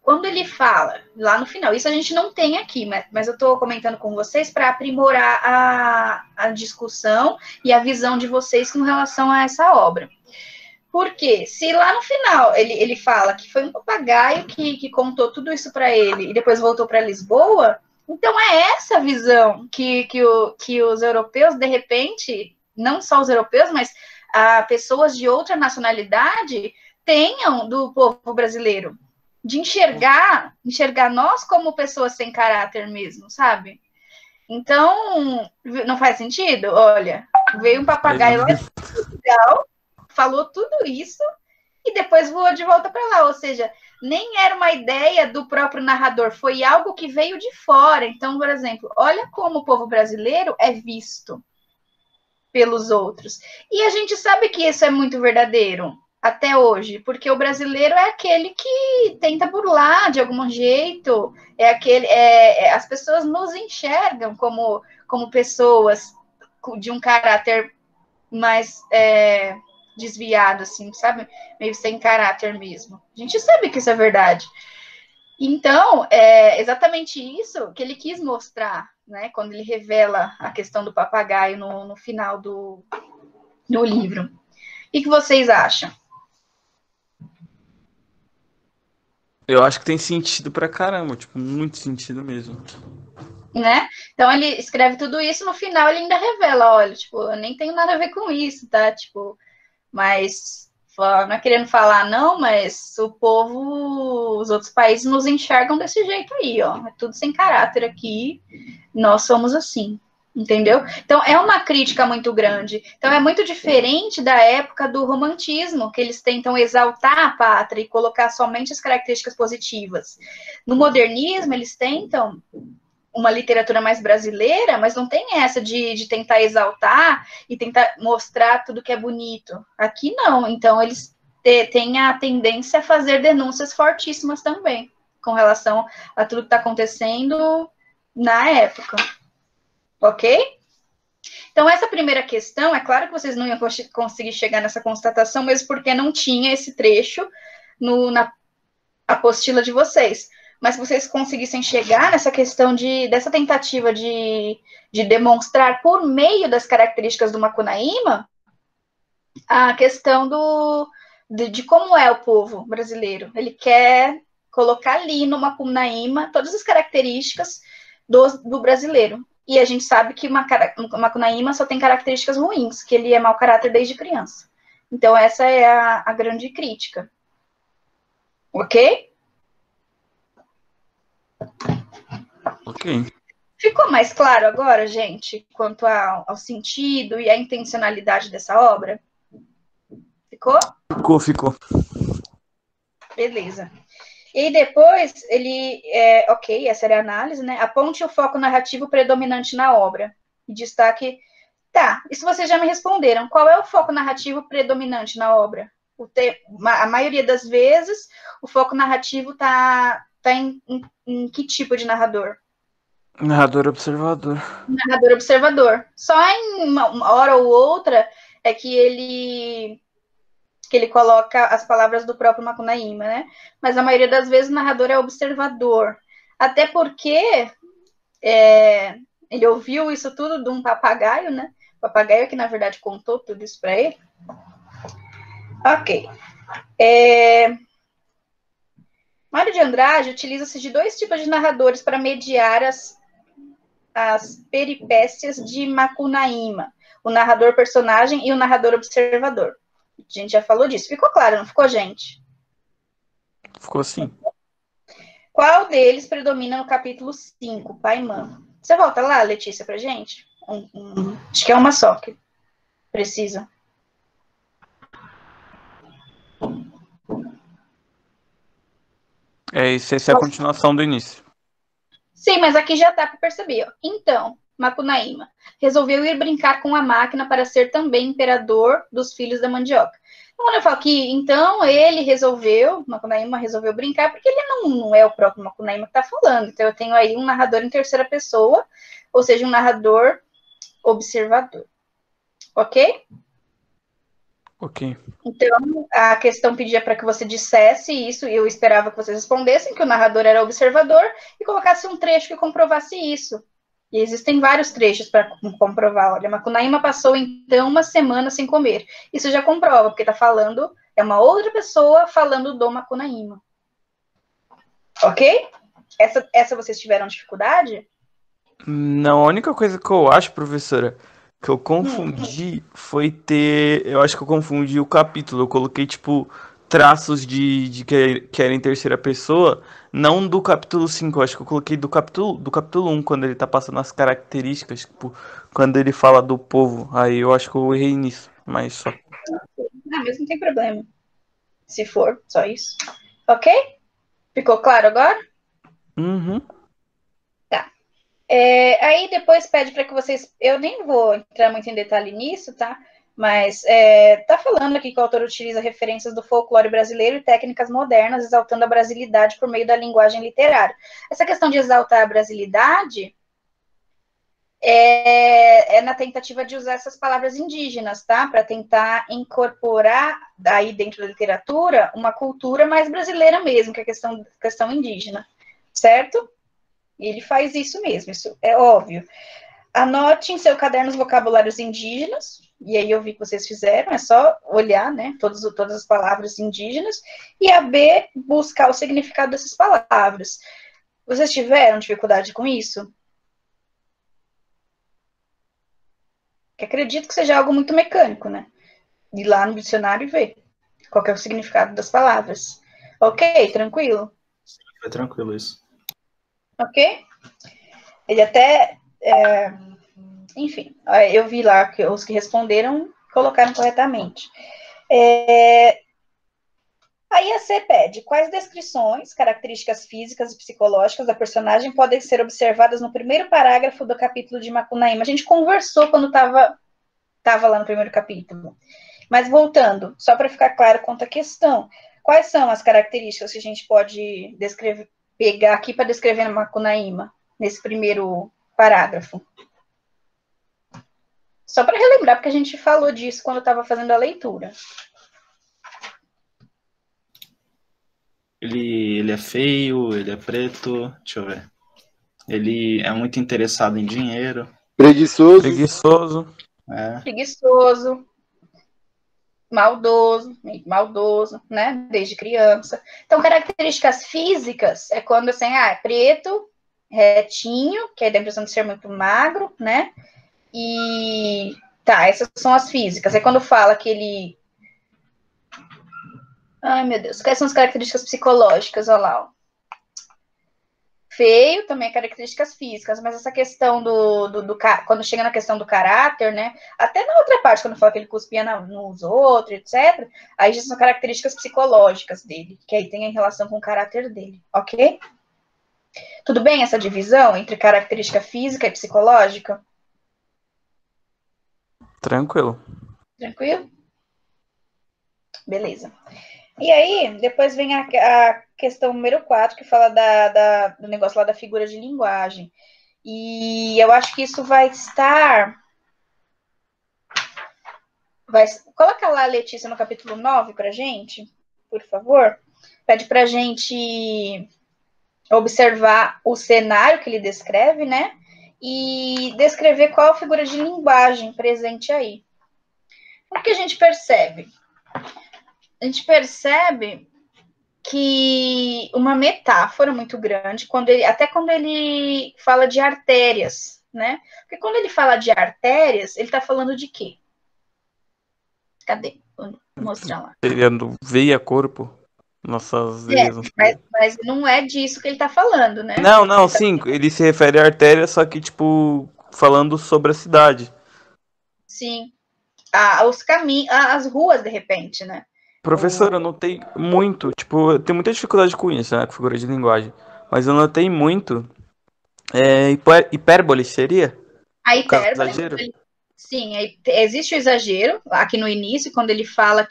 quando ele fala, lá no final, isso a gente não tem aqui, mas eu estou comentando com vocês para aprimorar a discussão e a visão de vocês com relação a essa obra. Porque se lá no final ele fala que foi um papagaio que contou tudo isso para ele e depois voltou para Lisboa, então é essa visão que os europeus, de repente, não só os europeus, mas pessoas de outra nacionalidade tenham do povo brasileiro, de enxergar nós como pessoas sem caráter mesmo, sabe? Então, não faz sentido? Olha, veio um papagaio lá de Portugal, falou tudo isso e depois voou de volta para lá. Ou seja, nem era uma ideia do próprio narrador, foi algo que veio de fora. Então, por exemplo, olha como o povo brasileiro é visto pelos outros. E a gente sabe que isso é muito verdadeiro até hoje, porque o brasileiro é aquele que tenta burlar de algum jeito, as pessoas nos enxergam como pessoas de um caráter mais desviado, assim, sabe? Meio sem caráter mesmo. A gente sabe que isso é verdade. Então, é exatamente isso que ele quis mostrar, né? Quando ele revela a questão do papagaio no final do livro. O que vocês acham? Eu acho que tem sentido pra caramba, tipo, muito sentido mesmo. né? Então ele escreve tudo isso, no final ele ainda revela, olha, tipo, eu nem tenho nada a ver com isso, tá? Tipo, mas não é querendo falar não, mas o povo, os outros países nos enxergam desse jeito aí, ó. É tudo sem caráter aqui, nós somos assim. Entendeu? Então é uma crítica muito grande. Então é muito diferente da época do romantismo, que eles tentam exaltar a pátria e colocar somente as características positivas. No modernismo, eles tentam uma literatura mais brasileira, mas não tem essa de tentar exaltar e tentar mostrar tudo que é bonito. Aqui não. Então eles têm a tendência a fazer denúncias fortíssimas também, com relação a tudo que está acontecendo na época. Ok? Então, essa primeira questão, é claro que vocês não iam conseguir chegar nessa constatação, mesmo porque não tinha esse trecho na apostila de vocês. Mas se vocês conseguissem chegar nessa questão dessa tentativa de demonstrar, por meio das características do Macunaíma, a questão de como é o povo brasileiro. Ele quer colocar ali no Macunaíma todas as características do brasileiro. E a gente sabe que o Macunaíma só tem características ruins, que ele é mau caráter desde criança. Então, essa é a grande crítica. Ok? Ok. Ficou mais claro agora, gente, quanto ao sentido e à intencionalidade dessa obra? Ficou? Ficou. Beleza. E depois, ok, essa era a análise, né? Aponte o foco narrativo predominante na obra. E destaque. Tá, isso vocês já me responderam. Qual é o foco narrativo predominante na obra? A maioria das vezes, o foco narrativo tá em que tipo de narrador? Narrador observador. Narrador observador. Só em uma hora ou outra é que ele coloca as palavras do próprio Macunaíma, né? Mas a maioria das vezes o narrador é observador. Até porque ele ouviu isso tudo de um papagaio, né? O papagaio que, na verdade, contou tudo isso para ele. Ok. Mário de Andrade utiliza-se de 2 tipos de narradores para mediar as peripécias de Macunaíma. O narrador personagem e o narrador observador. A gente já falou disso. Ficou claro, não ficou, gente? Ficou assim. Qual deles predomina no capítulo 5, pai e mãe? Você volta lá, Letícia, pra gente? Acho que é uma só que precisa. Essa é a continuação do início. Sim, mas aqui já dá para perceber. Ó. Então, Macunaíma resolveu ir brincar com a máquina para ser também imperador dos filhos da mandioca. Então, quando eu falo que, então, Macunaíma resolveu brincar, porque ele não é o próprio Macunaíma que está falando. Então, eu tenho aí um narrador em terceira pessoa, ou seja, um narrador observador. Ok? Ok. Então, a questão pedia para que você dissesse isso, e eu esperava que vocês respondessem, que o narrador era observador, e colocasse um trecho que comprovasse isso. E existem vários trechos para comprovar. Olha, Macunaíma passou, então, 1 semana sem comer. Isso já comprova, porque está falando, é uma outra pessoa falando do Macunaíma. Ok? Essa vocês tiveram dificuldade? Não, a única coisa que eu acho, professora, que eu confundi foi eu acho que eu confundi o capítulo. Eu coloquei, tipo, traços de que era em terceira pessoa, não do capítulo 5. Eu acho que eu coloquei do capítulo 1, quando ele tá passando as características, tipo, quando ele fala do povo. Aí eu acho que eu errei nisso, mas só. Mas não tem problema. Se for, só isso. Ok? Ficou claro agora? Uhum. Tá. Aí depois pede para que vocês. Eu nem vou entrar muito em detalhe nisso, tá? Mas tá falando aqui que o autor utiliza referências do folclore brasileiro e técnicas modernas, exaltando a brasilidade por meio da linguagem literária. Essa questão de exaltar a brasilidade é na tentativa de usar essas palavras indígenas, tá? Para tentar incorporar aí dentro da literatura uma cultura mais brasileira mesmo, que é a questão indígena, certo? E ele faz isso mesmo, isso é óbvio. Anote em seu caderno os vocabulários indígenas, e aí eu vi que vocês fizeram, é só olhar, né, todas as palavras indígenas, e a B, buscar o significado dessas palavras. Vocês tiveram dificuldade com isso? que acredito que seja algo muito mecânico, né? Ir lá no dicionário e ver qual que é o significado das palavras. Ok, tranquilo? Foi tranquilo isso. Ok? Ele até, enfim, eu vi lá que os que responderam colocaram corretamente. Aí a C pede, quais descrições, características físicas e psicológicas da personagem podem ser observadas no primeiro parágrafo do capítulo de Macunaíma? A gente conversou quando estava lá no primeiro capítulo. Mas voltando, só para ficar claro quanto à questão, quais são as características que a gente pode pegar aqui para descrever na Macunaíma, nesse primeiro parágrafo? Só para relembrar, porque a gente falou disso quando eu estava fazendo a leitura. Ele é feio, ele é preto, deixa eu ver. Ele é muito interessado em dinheiro. Preguiçoso. Preguiçoso, maldoso, né? Desde criança. Então, características físicas é quando assim, é preto, retinho, que dá a impressão de ser muito magro, né? E tá, essas são as físicas. É quando fala que ele. Ai, meu Deus, quais são as características psicológicas? Olha lá, ó. Feio também é características físicas, mas essa questão quando chega na questão do caráter, né? Até na outra parte, quando fala que ele cuspia nos outros, etc., aí já são características psicológicas dele, que aí tem em relação com o caráter dele, ok? Tudo bem essa divisão entre característica física e psicológica? Tranquilo. Tranquilo? Beleza. E aí, depois vem a questão número 4, que fala do negócio lá da figura de linguagem. E eu acho que isso vai estar... Coloca lá a Letícia no capítulo 9 pra gente, por favor. Pede pra gente observar o cenário que ele descreve, né? E descrever qual a figura de linguagem presente aí. O que a gente percebe? A gente percebe que uma metáfora muito grande, até quando ele fala de artérias, né? Porque quando ele fala de artérias, ele está falando de quê? Cadê? Vou mostrar lá. Seria do veia corpo. Nossas veias. Mas não é disso que ele está falando, né? Não, sim, ele se refere à artéria, só que, tipo, falando sobre a cidade. Sim. Os caminhos, as ruas, de repente, né? Professor, eu notei muito, tipo, eu tenho muita dificuldade com isso, né, com figura de linguagem. Mas eu notei muito. Hipérbole seria? A hipérbole, exagero? sim, existe o exagero aqui no início, quando ele fala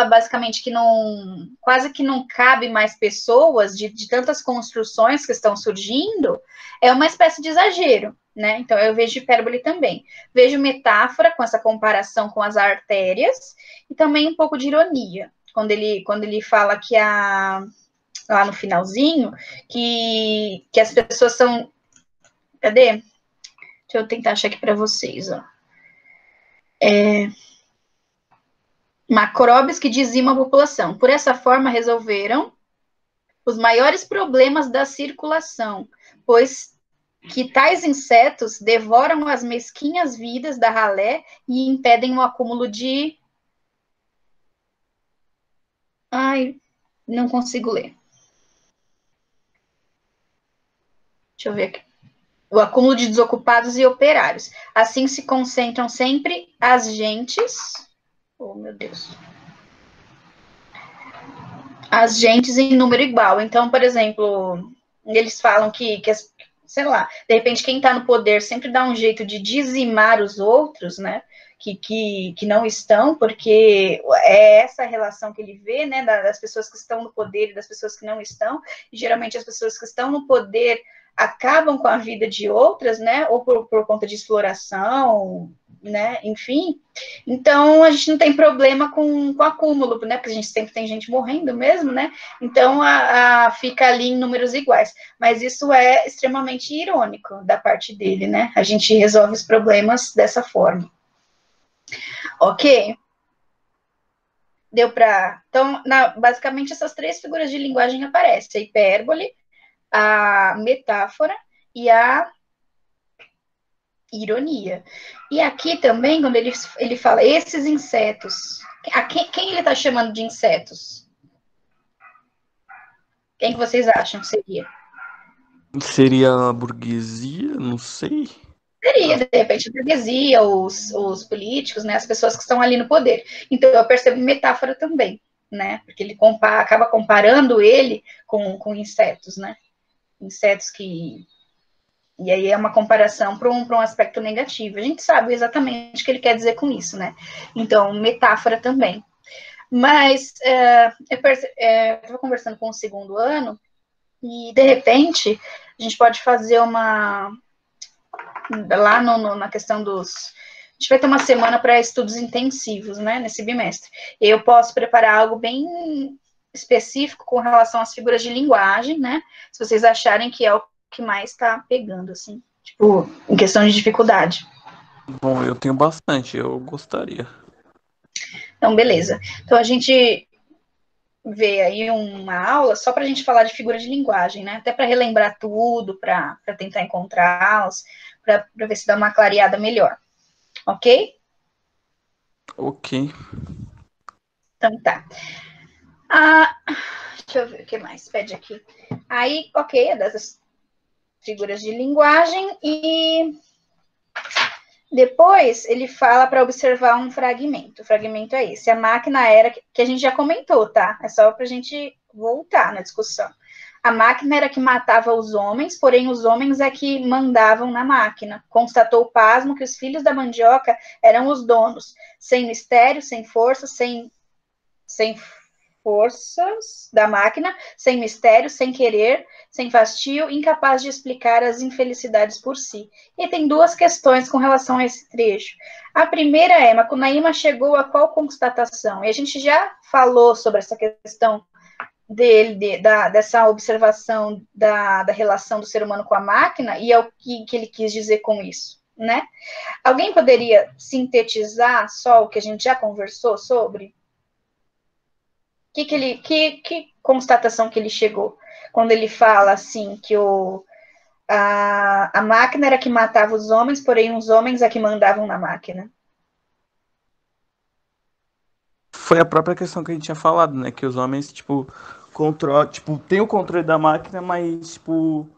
basicamente que não, quase que não cabe mais pessoas de tantas construções que estão surgindo, é uma espécie de exagero, né? Então eu vejo hipérbole também. Vejo metáfora com essa comparação com as artérias e também um pouco de ironia, quando ele fala que lá no finalzinho, que as pessoas são... Cadê? Deixa eu tentar achar aqui para vocês, ó. Macróbios que dizimam a população. Por essa forma, resolveram os maiores problemas da circulação, pois que tais insetos devoram as mesquinhas vidas da ralé e impedem o acúmulo de... Ai, não consigo ler. Deixa eu ver aqui. O acúmulo de desocupados e operários. Assim se concentram sempre as gentes... Oh, meu Deus. As gentes em número igual. Então, por exemplo, eles falam sei lá, de repente quem está no poder sempre dá um jeito de dizimar os outros, né? Que não estão, porque é essa relação que ele vê, né? Das pessoas que estão no poder e das pessoas que não estão. E geralmente as pessoas que estão no poder acabam com a vida de outras, né? Ou por conta de exploração, né? Enfim. Então, a gente não tem problema com acúmulo, né? Porque a gente sempre tem gente morrendo mesmo, né? Então, fica ali em números iguais. Mas isso é extremamente irônico da parte dele, né? A gente resolve os problemas dessa forma. Ok? Deu para... Então, basicamente, essas três figuras de linguagem aparecem. A hipérbole, a metáfora e ironia. E aqui também, quando ele fala esses insetos, quem ele está chamando de insetos? Quem que vocês acham que seria? Seria a burguesia? Não sei. Seria, de repente, a burguesia, os políticos, né, as pessoas que estão ali no poder. Então, eu percebo metáfora também, né? Porque ele acaba comparando ele com insetos, né? Insetos que... E aí é uma comparação para um aspecto negativo. A gente sabe exatamente o que ele quer dizer com isso, né? Então, metáfora também. Mas eu estava conversando com o segundo ano e, de repente, a gente pode fazer uma... Lá na questão dos... A gente vai ter uma semana para estudos intensivos, né, nesse bimestre. E eu posso preparar algo bem específico com relação às figuras de linguagem, né? Se vocês acharem que é o que mais está pegando, assim, tipo, em questão de dificuldade. Bom, eu tenho bastante, eu gostaria. Então, beleza. Então, a gente vê aí uma aula só para a gente falar de figura de linguagem, né? Até para relembrar tudo, para tentar encontrá-los, para ver se dá uma clareada melhor. Ok? Ok. Então tá. Deixa eu ver o que mais pede aqui. Aí, ok, é dessas figuras de linguagem e depois ele fala para observar um fragmento. O fragmento é esse. A máquina era, que a gente já comentou, tá? É só para a gente voltar na discussão. A máquina era que matava os homens, porém os homens é que mandavam na máquina. Constatou pasmo que os filhos da mandioca eram os donos, sem mistério, sem força, sem forças da máquina, sem mistério, sem querer, sem fastio, incapaz de explicar as infelicidades por si. E tem duas questões com relação a esse trecho. A primeira é, Macunaíma chegou a qual constatação? E a gente já falou sobre essa questão dele, dessa observação da relação do ser humano com a máquina, e é o que ele quis dizer com isso, né? Alguém poderia sintetizar só o que a gente já conversou sobre? Que constatação que ele chegou? Quando ele fala, assim, que a máquina era que matava os homens, porém os homens é que mandavam na máquina. Foi a própria questão que a gente tinha falado, né? Que os homens, tipo, tem o controle da máquina, mas, tipo,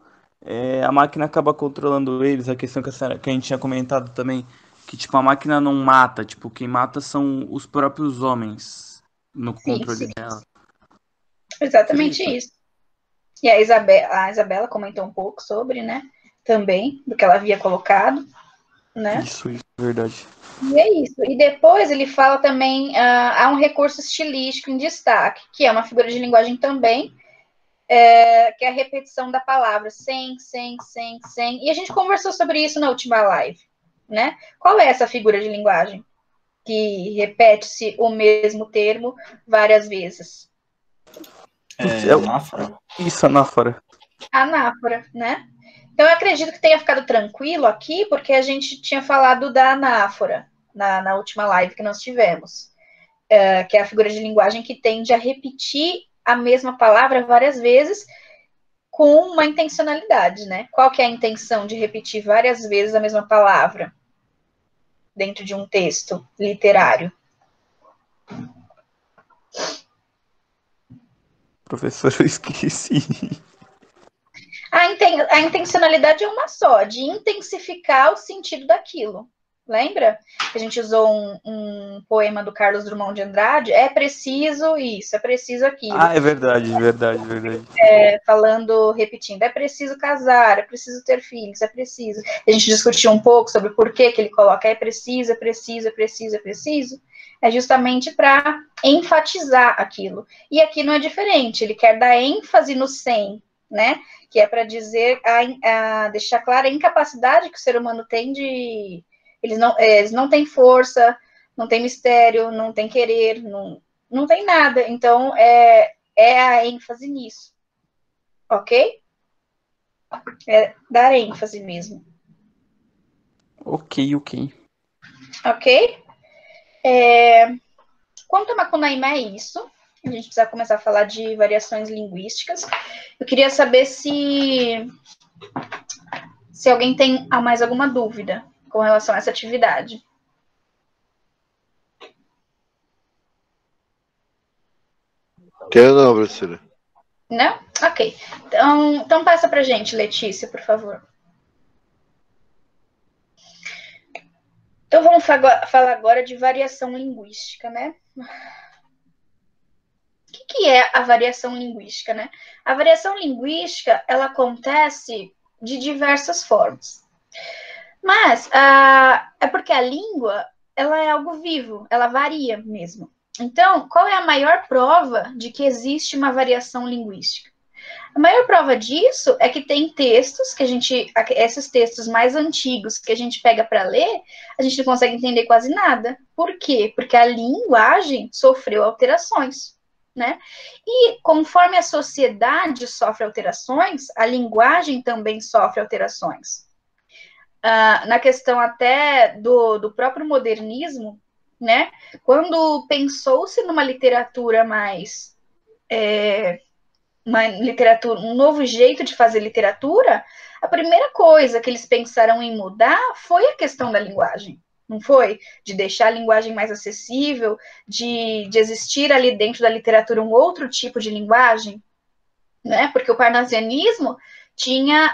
a máquina acaba controlando eles. A questão que a gente tinha comentado também, que, tipo, a máquina não mata, tipo, quem mata são os próprios homens no controle dela. Exatamente isso. E a Isabela comentou um pouco sobre, né? Também, do que ela havia colocado, né? Isso, verdade. E é isso. E depois ele fala também, há um recurso estilístico em destaque, que é uma figura de linguagem também, que é a repetição da palavra, sem. E a gente conversou sobre isso na última live, né? Qual é essa figura de linguagem? Que repete-se o mesmo termo várias vezes. Anáfora? Isso, anáfora. Anáfora, né? Então, eu acredito que tenha ficado tranquilo aqui, porque a gente tinha falado da anáfora na última live que nós tivemos, que é a figura de linguagem que tende a repetir a mesma palavra várias vezes com uma intencionalidade, né? Qual que é a intenção de repetir várias vezes a mesma palavra dentro de um texto literário? Professor, eu esqueci. A intencionalidade é uma só, de intensificar o sentido daquilo. Lembra? Que a gente usou um poema do Carlos Drummond de Andrade? É preciso isso, é preciso aquilo. Ah, é verdade. Repetindo, é preciso casar, é preciso ter filhos, é preciso. A gente discutiu um pouco sobre por que ele coloca é preciso. É justamente para enfatizar aquilo. E aqui não é diferente, ele quer dar ênfase no sem, né? Que é para dizer, deixar clara a incapacidade que o ser humano tem de... Eles não têm força, não têm mistério, não têm querer, não tem nada. Então, é a ênfase nisso. Ok? É dar ênfase mesmo. Ok. Ok? Quanto a Macunaíma é isso. A gente precisa começar a falar de variações linguísticas. Eu queria saber se alguém tem mais alguma dúvida com relação a essa atividade. Quero não, professora. Não? Ok. Então passa pra gente, Letícia, por favor. Então vamos falar agora de variação linguística, né? O que é a variação linguística, né? A variação linguística, ela acontece de diversas formas. Mas é porque a língua, ela é algo vivo, ela varia mesmo. Então, qual é a maior prova de que existe uma variação linguística? A maior prova disso é que tem textos que esses textos mais antigos que a gente pega para ler, a gente não consegue entender quase nada. Por quê? Porque a linguagem sofreu alterações, né? E conforme a sociedade sofre alterações, a linguagem também sofre alterações. Na questão até do próprio modernismo, né? Quando pensou-se numa literatura mais um novo jeito de fazer literatura, a primeira coisa que eles pensaram em mudar foi a questão da linguagem, não foi? De deixar a linguagem mais acessível, de existir ali dentro da literatura um outro tipo de linguagem, né? Porque o parnasianismo tinha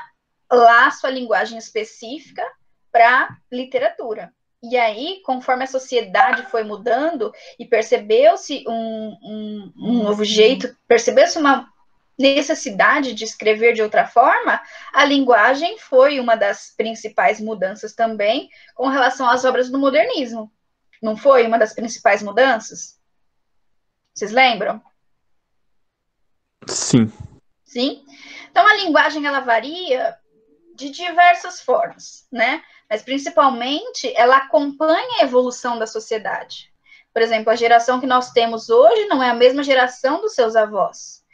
lá sua linguagem específica para literatura. E aí, conforme a sociedade foi mudando e percebeu-se um novo jeito, percebeu-se uma necessidade de escrever de outra forma, a linguagem foi uma das principais mudanças também com relação às obras do modernismo. Não foi uma das principais mudanças? Vocês lembram? Sim. Sim? Então, a linguagem, ela varia de diversas formas, né? Mas, principalmente, ela acompanha a evolução da sociedade. Por exemplo, a geração que nós temos hoje não é a mesma geração dos seus avós.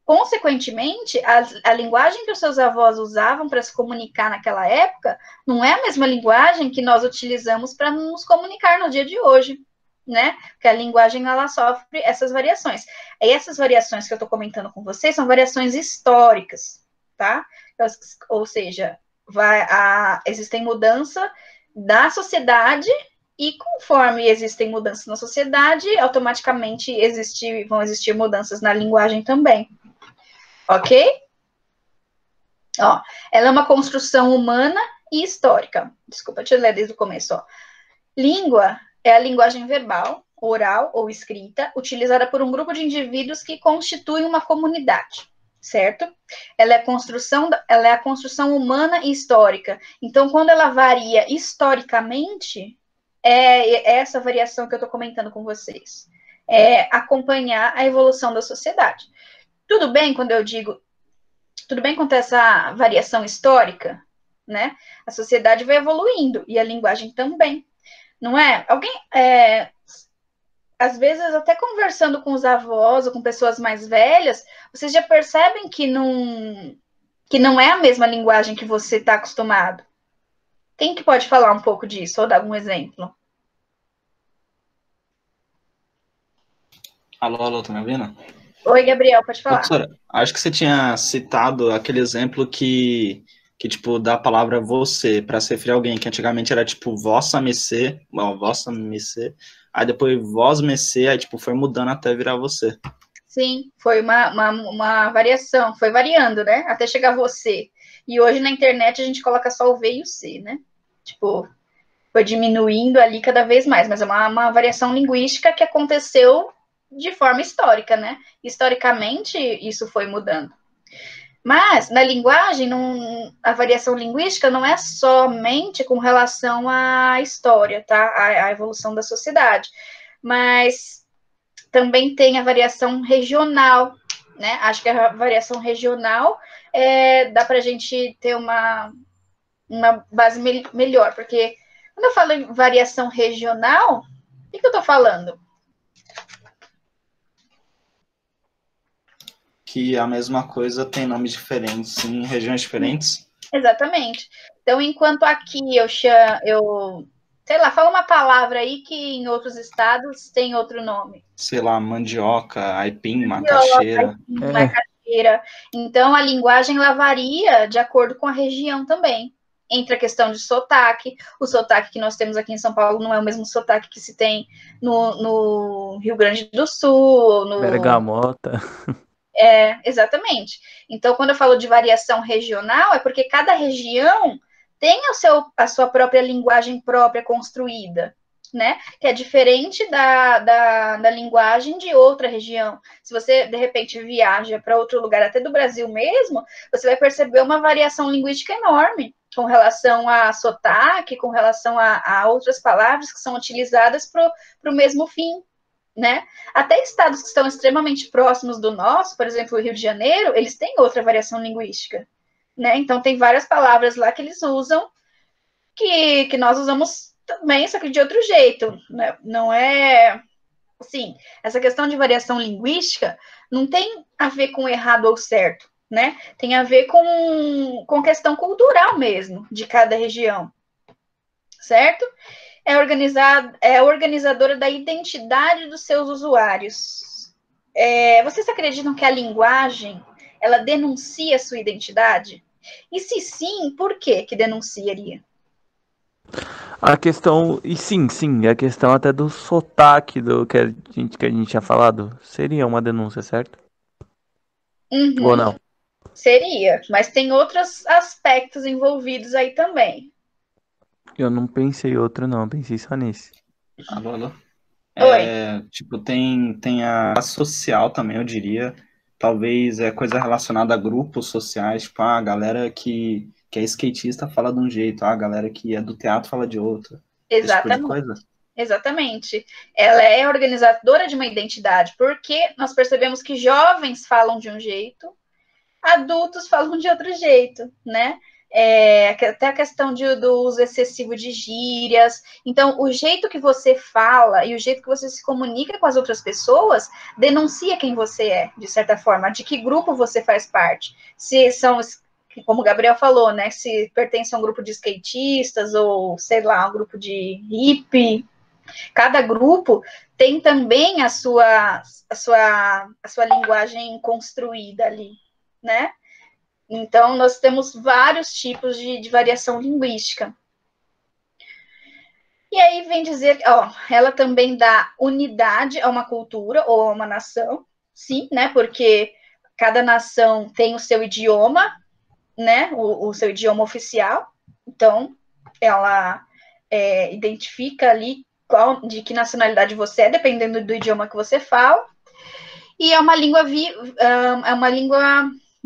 Consequentemente, a linguagem que os seus avós usavam para se comunicar naquela época não é a mesma linguagem que nós utilizamos para nos comunicar no dia de hoje, né? Porque a linguagem, ela sofre essas variações. E essas variações que eu estou comentando com vocês são variações históricas, tá? Ou seja, existem mudanças da sociedade e conforme existem mudanças na sociedade, automaticamente vão existir mudanças na linguagem também. Ok? Ó, ela é uma construção humana e histórica. Desculpa, deixa eu ler desde o começo. Ó. Língua é a linguagem verbal, oral ou escrita, utilizada por um grupo de indivíduos que constituem uma comunidade, certo? Ela é a construção humana e histórica. Então, quando ela varia historicamente, é essa variação que eu estou comentando com vocês. É acompanhar a evolução da sociedade. Tudo bem quando eu digo, tudo bem quanto a essa variação histórica, né? A sociedade vai evoluindo e a linguagem também, não é? Às vezes, até conversando com os avós ou com pessoas mais velhas, vocês já percebem que não é a mesma linguagem que você está acostumado. Quem que pode falar um pouco disso ou dar algum exemplo? Alô, tá me ouvindo? Oi, Gabriel, pode falar. Professora, acho que você tinha citado aquele exemplo que tipo, dá a palavra você, para se referir a alguém, que antigamente era, tipo, vossa mercê, aí depois vós mercê, aí, tipo, foi mudando até virar você. Sim, foi uma variação, foi variando, né? Até chegar você. E hoje na internet a gente coloca só o V e o C, né? Tipo, foi diminuindo ali cada vez mais, mas é uma variação linguística que aconteceu de forma histórica, né? Historicamente, isso foi mudando. Mas, na linguagem, a variação linguística não é somente com relação à história, tá? À evolução da sociedade. Mas também tem a variação regional, né? Acho que a variação regional dá para a gente ter uma base melhor, porque quando eu falo em variação regional, o que eu estou falando? Que a mesma coisa tem nomes diferentes em regiões diferentes. Exatamente. Então, enquanto aqui eu sei lá, fala uma palavra aí que em outros estados tem outro nome. Sei lá, mandioca, aipim, macaxeira. Macaxeira. Então, a linguagem ela varia de acordo com a região também, entra a questão de sotaque. O sotaque que nós temos aqui em São Paulo não é o mesmo sotaque que se tem no Rio Grande do Sul. Bergamota. Exatamente. Então, quando eu falo de variação regional, é porque cada região tem a sua própria linguagem própria construída, né? Que é diferente da linguagem de outra região. Se você, de repente, viaja para outro lugar, até do Brasil mesmo, você vai perceber uma variação linguística enorme com relação a sotaque, com relação a outras palavras que são utilizadas para o mesmo fim, né? Até estados que estão extremamente próximos do nosso, por exemplo, o Rio de Janeiro, eles têm outra variação linguística, né? Então, tem várias palavras lá que eles usam que nós usamos também, só que de outro jeito, né? Não é... Assim, essa questão de variação linguística não tem a ver com errado ou certo, né? Tem a ver com questão cultural mesmo, de cada região, certo? É organizadora da identidade dos seus usuários. Vocês acreditam que a linguagem, ela denuncia a sua identidade? E se sim, por que denunciaria? A questão, e sim, a questão até do sotaque do que a gente tinha falado, seria uma denúncia, certo? Ou não? Seria, mas tem outros aspectos envolvidos aí também. Eu não pensei outro não, pensei só nesse. Alô? Oi. Tipo, tem a social também, eu diria. Talvez coisa relacionada a grupos sociais, tipo, a galera que é skatista fala de um jeito, a galera que é do teatro fala de outro. Esse tipo de coisa. Exatamente. Ela é organizadora de uma identidade, porque nós percebemos que jovens falam de um jeito, adultos falam de outro jeito, né? Até a questão do uso excessivo de gírias. Então, o jeito que você fala e o jeito que você se comunica com as outras pessoas denuncia quem você é, de certa forma, de que grupo você faz parte. Se são, como o Gabriel falou, né? Se pertence a um grupo de skatistas ou, sei lá, um grupo de hippie. Cada grupo tem também a sua linguagem construída ali, né? Então, nós temos vários tipos de variação linguística. E aí vem dizer, ela também dá unidade a uma cultura ou a uma nação, sim, né? Porque cada nação tem o seu idioma, né? O seu idioma oficial. Então, ela identifica ali de que nacionalidade você é, dependendo do idioma que você fala. E é uma língua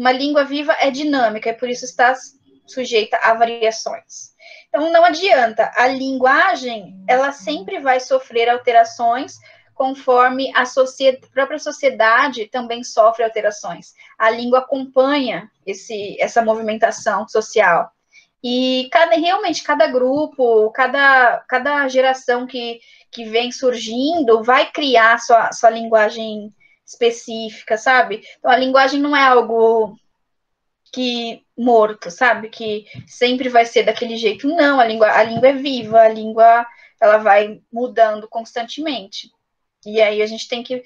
uma língua viva é dinâmica, e por isso está sujeita a variações. Então, não adianta. A linguagem, ela sempre vai sofrer alterações conforme a própria sociedade também sofre alterações. A língua acompanha essa movimentação social. E realmente, cada grupo, cada geração que vem surgindo vai criar sua linguagem específica, sabe? Então, a linguagem não é algo morto, sabe? Que sempre vai ser daquele jeito. Não, a língua é viva, a língua ela vai mudando constantemente. E aí a gente tem que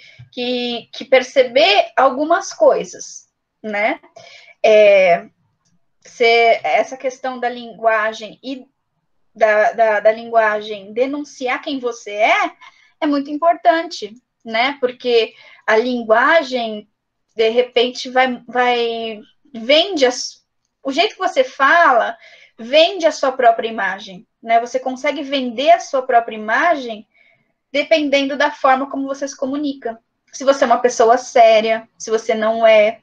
perceber algumas coisas, né? Essa questão da linguagem e da linguagem denunciar quem você é muito importante, né? Porque a linguagem, de repente, vende o jeito que você fala, vende a sua própria imagem, né? Você consegue vender a sua própria imagem dependendo da forma como você se comunica. Se você é uma pessoa séria, se você não é,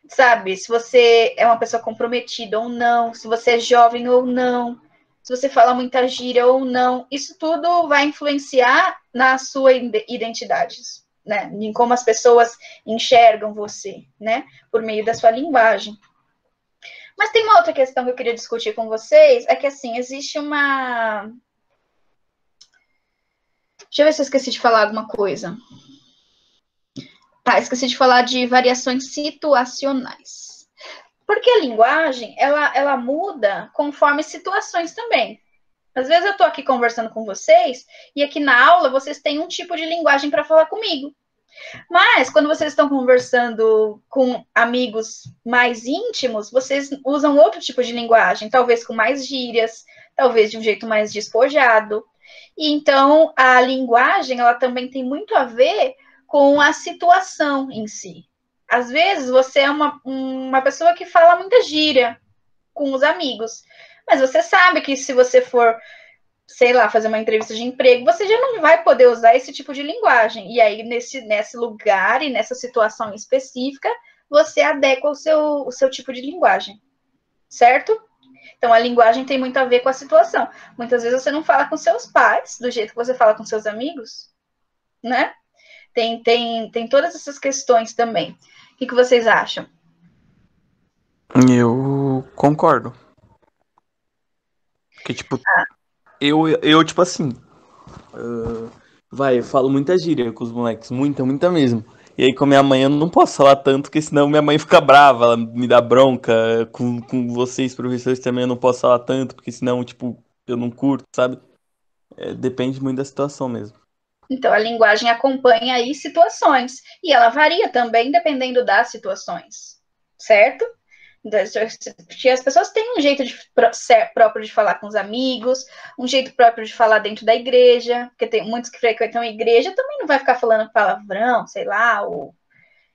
sabe? Se você é uma pessoa comprometida ou não, se você é jovem ou não, se você fala muita gíria ou não, isso tudo vai influenciar na sua identidade, né? Em como as pessoas enxergam você, né? Por meio da sua linguagem. Mas tem uma outra questão que eu queria discutir com vocês, é que, assim, existe uma... Deixa eu ver se eu esqueci de falar alguma coisa. Esqueci de falar de variações situacionais. Porque a linguagem, ela muda conforme situações também. Às vezes eu estou aqui conversando com vocês, e aqui na aula vocês têm um tipo de linguagem para falar comigo. Mas, quando vocês estão conversando com amigos mais íntimos, vocês usam outro tipo de linguagem, talvez com mais gírias, talvez de um jeito mais despojado. E então, a linguagem, ela também tem muito a ver com a situação em si. Às vezes, você é uma pessoa que fala muita gíria com os amigos, mas você sabe que se você for, sei lá, fazer uma entrevista de emprego, você já não vai poder usar esse tipo de linguagem. E aí, nesse lugar e nessa situação específica, você adequa o seu tipo de linguagem, certo? Então, a linguagem tem muito a ver com a situação. Muitas vezes você não fala com seus pais do jeito que você fala com seus amigos, né? Tem todas essas questões também. O que vocês acham? Eu concordo. Porque, tipo, eu tipo assim, eu falo muita gíria com os moleques, muita mesmo. E aí com a minha mãe eu não posso falar tanto, porque senão minha mãe fica brava, ela me dá bronca. Com vocês, professores, também eu não posso falar tanto, porque senão, tipo, eu não curto, sabe? Depende muito da situação mesmo. Então, a linguagem acompanha aí situações. E ela varia também dependendo das situações, certo? Porque as pessoas têm um jeito próprio de falar com os amigos, um jeito próprio de falar dentro da igreja, porque tem muitos que frequentam a igreja, também não vai ficar falando palavrão, sei lá, ou...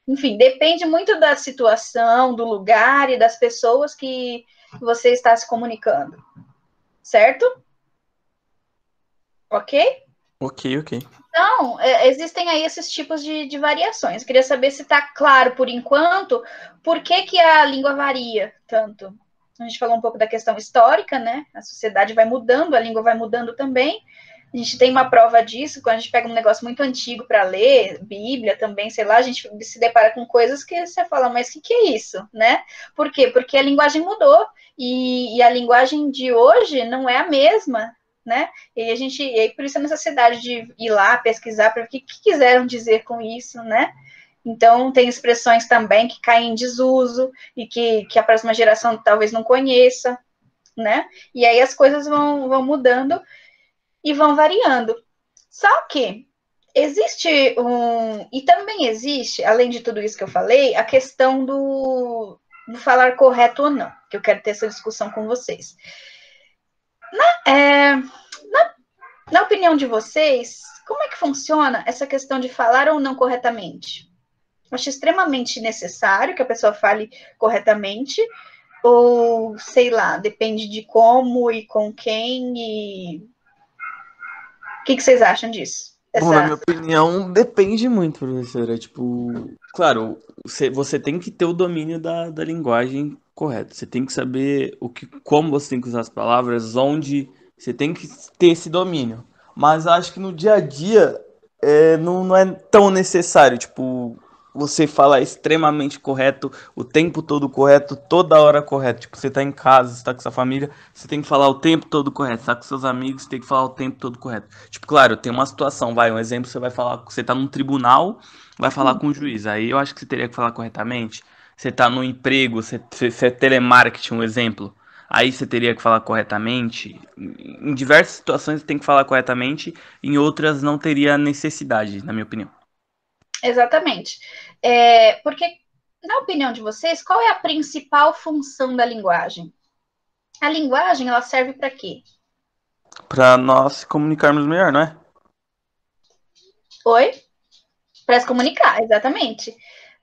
Enfim, depende muito da situação, do lugar e das pessoas que você está se comunicando, certo? Ok? Ok. Então, existem aí esses tipos de variações. Eu queria saber se está claro, por enquanto, por que a língua varia tanto. A gente falou um pouco da questão histórica, né? A sociedade vai mudando, a língua vai mudando também. A gente tem uma prova disso, quando a gente pega um negócio muito antigo para ler, Bíblia também, sei lá, a gente se depara com coisas que você fala, mas o que é isso, né? Por quê? Porque a linguagem mudou, e a linguagem de hoje não é a mesma, né? E aí por isso a necessidade de ir lá pesquisar para ver o que quiseram dizer com isso, né? Então tem expressões também que caem em desuso e que a próxima geração talvez não conheça, né? E aí as coisas vão mudando e vão variando. Só que existe e também existe, além de tudo isso que eu falei, a questão do falar correto ou não, que eu quero ter essa discussão com vocês. Na opinião de vocês, como é que funciona essa questão de falar ou não corretamente? Eu acho extremamente necessário que a pessoa fale corretamente, ou, sei lá, depende de como e com quem, e... O que vocês acham disso? Bom, na minha opinião, depende muito, professora. Tipo, claro, você tem que ter o domínio da linguagem correta. Você tem que saber como você tem que usar as palavras, onde você tem que ter esse domínio. Mas acho que no dia a dia não é tão necessário. Tipo, você falar extremamente correto, o tempo todo correto, toda hora correto. Tipo, você tá em casa, você tá com sua família, você tem que falar o tempo todo correto. Você tá com seus amigos, você tem que falar o tempo todo correto. Tipo, claro, tem uma situação, um exemplo, você vai falar, você tá num tribunal, vai falar com o juiz. Aí eu acho que você teria que falar corretamente. Você tá no emprego, você é telemarketing, um exemplo. Aí você teria que falar corretamente. Em diversas situações você tem que falar corretamente, em outras não teria necessidade, na minha opinião. Exatamente. Porque, na opinião de vocês, qual é a principal função da linguagem? A linguagem, ela serve para quê? Para nós se comunicarmos melhor, não é? Oi? Para se comunicar, exatamente.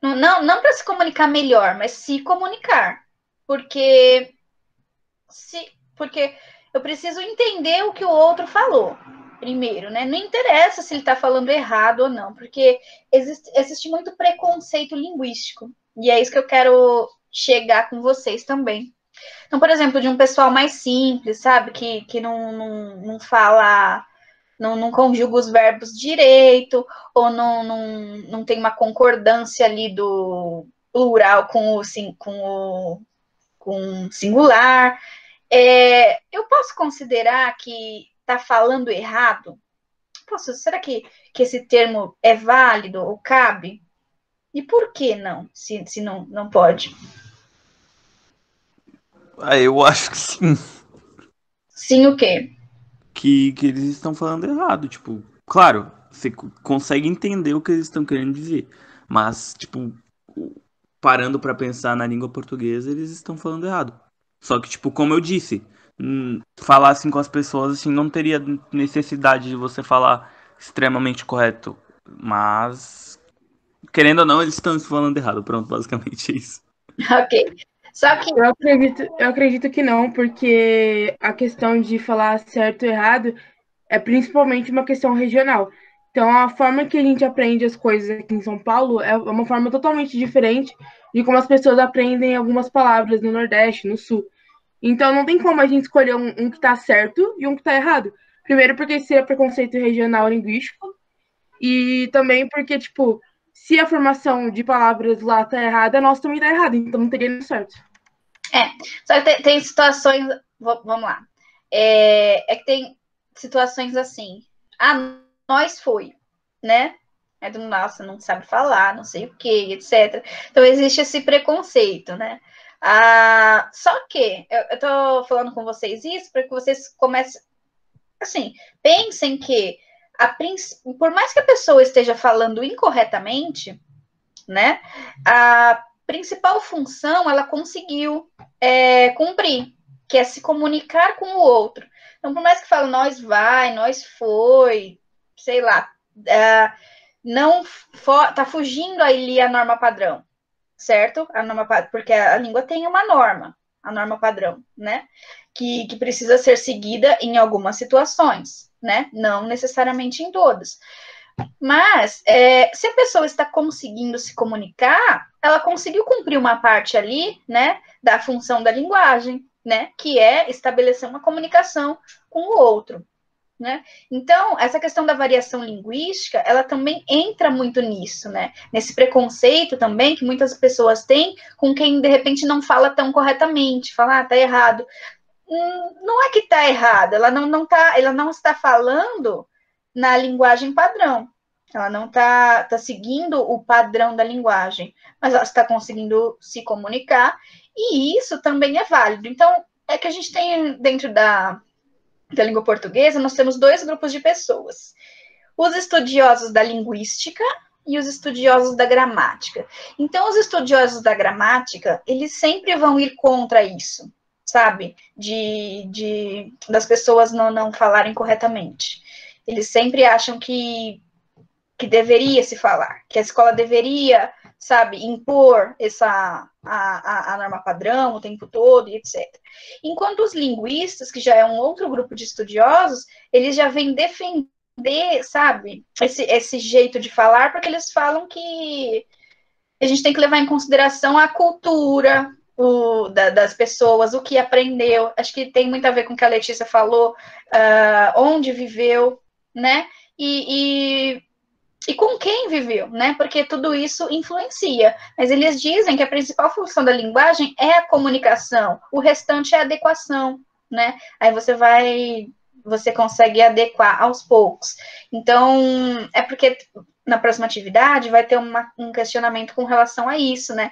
Não para se comunicar melhor, mas se comunicar. Porque eu preciso entender o que o outro falou primeiro, né? Não interessa se ele está falando errado ou não, porque existe muito preconceito linguístico. E é isso que eu quero chegar com vocês também. Então, por exemplo, de um pessoal mais simples, sabe? Que não fala, não conjuga os verbos direito, ou não tem uma concordância ali do plural com o singular. Eu posso considerar que está falando errado? Será que esse termo é válido ou cabe? E por que não, se não pode? Eu acho que sim. Sim, o quê? Que eles estão falando errado. Tipo, claro, você consegue entender o que eles estão querendo dizer. Mas, tipo, parando pra pensar na língua portuguesa, eles estão falando errado. Só que, tipo, como eu disse, falar assim com as pessoas, assim, não teria necessidade de você falar extremamente correto. Mas, querendo ou não, eles estão falando errado. Pronto, basicamente é isso. Ok. Só que Eu acredito que não, porque a questão de falar certo e errado é principalmente uma questão regional. Então, a forma que a gente aprende as coisas aqui em São Paulo é uma forma totalmente diferente de como as pessoas aprendem algumas palavras no Nordeste, no Sul. Então, não tem como a gente escolher um que está certo e um que está errado. Primeiro, porque isso é preconceito regional linguístico, e também porque, tipo, se a formação de palavras lá tá errada, a nossa também tá errada, então não teria nada certo. só que tem situações. Vamos lá. É que tem situações assim. Nós foi, né? É do nossa, não sabe falar, não sei o que, etc. Então existe esse preconceito, né? Só que eu tô falando com vocês isso para que vocês comecem. Assim, pensem que por mais que a pessoa esteja falando incorretamente, né? A principal função ela conseguiu cumprir, que é se comunicar com o outro. Então, por mais que fale nós vai, nós foi, sei lá, não tá fugindo ali a norma padrão, certo? A norma porque a língua tem uma norma, a norma padrão, né? Que precisa ser seguida em algumas situações, né? Não necessariamente em todas. Mas, se a pessoa está conseguindo se comunicar, ela conseguiu cumprir uma parte ali, né, da função da linguagem, né, que é estabelecer uma comunicação com o outro, né? Então, essa questão da variação linguística, ela também entra muito nisso, né? Nesse preconceito também que muitas pessoas têm com quem, de repente, não fala tão corretamente, fala, tá errado. Não é que tá errado, ela não está falando na linguagem padrão. Ela não está seguindo o padrão da linguagem, mas ela está conseguindo se comunicar, e isso também é válido. Então, é que a gente tem dentro da língua portuguesa, nós temos dois grupos de pessoas: os estudiosos da linguística e os estudiosos da gramática. Então, os estudiosos da gramática, eles sempre vão ir contra isso, sabe? Das pessoas não falarem corretamente. Eles sempre acham que deveria se falar, que a escola deveria, sabe, impor a norma padrão o tempo todo e etc. Enquanto os linguistas, que já é um outro grupo de estudiosos, eles já vêm defender, sabe, esse jeito de falar, porque eles falam que a gente tem que levar em consideração a cultura das pessoas, o que aprendeu. Acho que tem muito a ver com o que a Letícia falou, onde viveu, né? E com quem viveu, né? Porque tudo isso influencia. Mas eles dizem que a principal função da linguagem é a comunicação, o restante é a adequação, né? Aí você consegue adequar aos poucos. Então, é porque na próxima atividade vai ter um questionamento com relação a isso, né?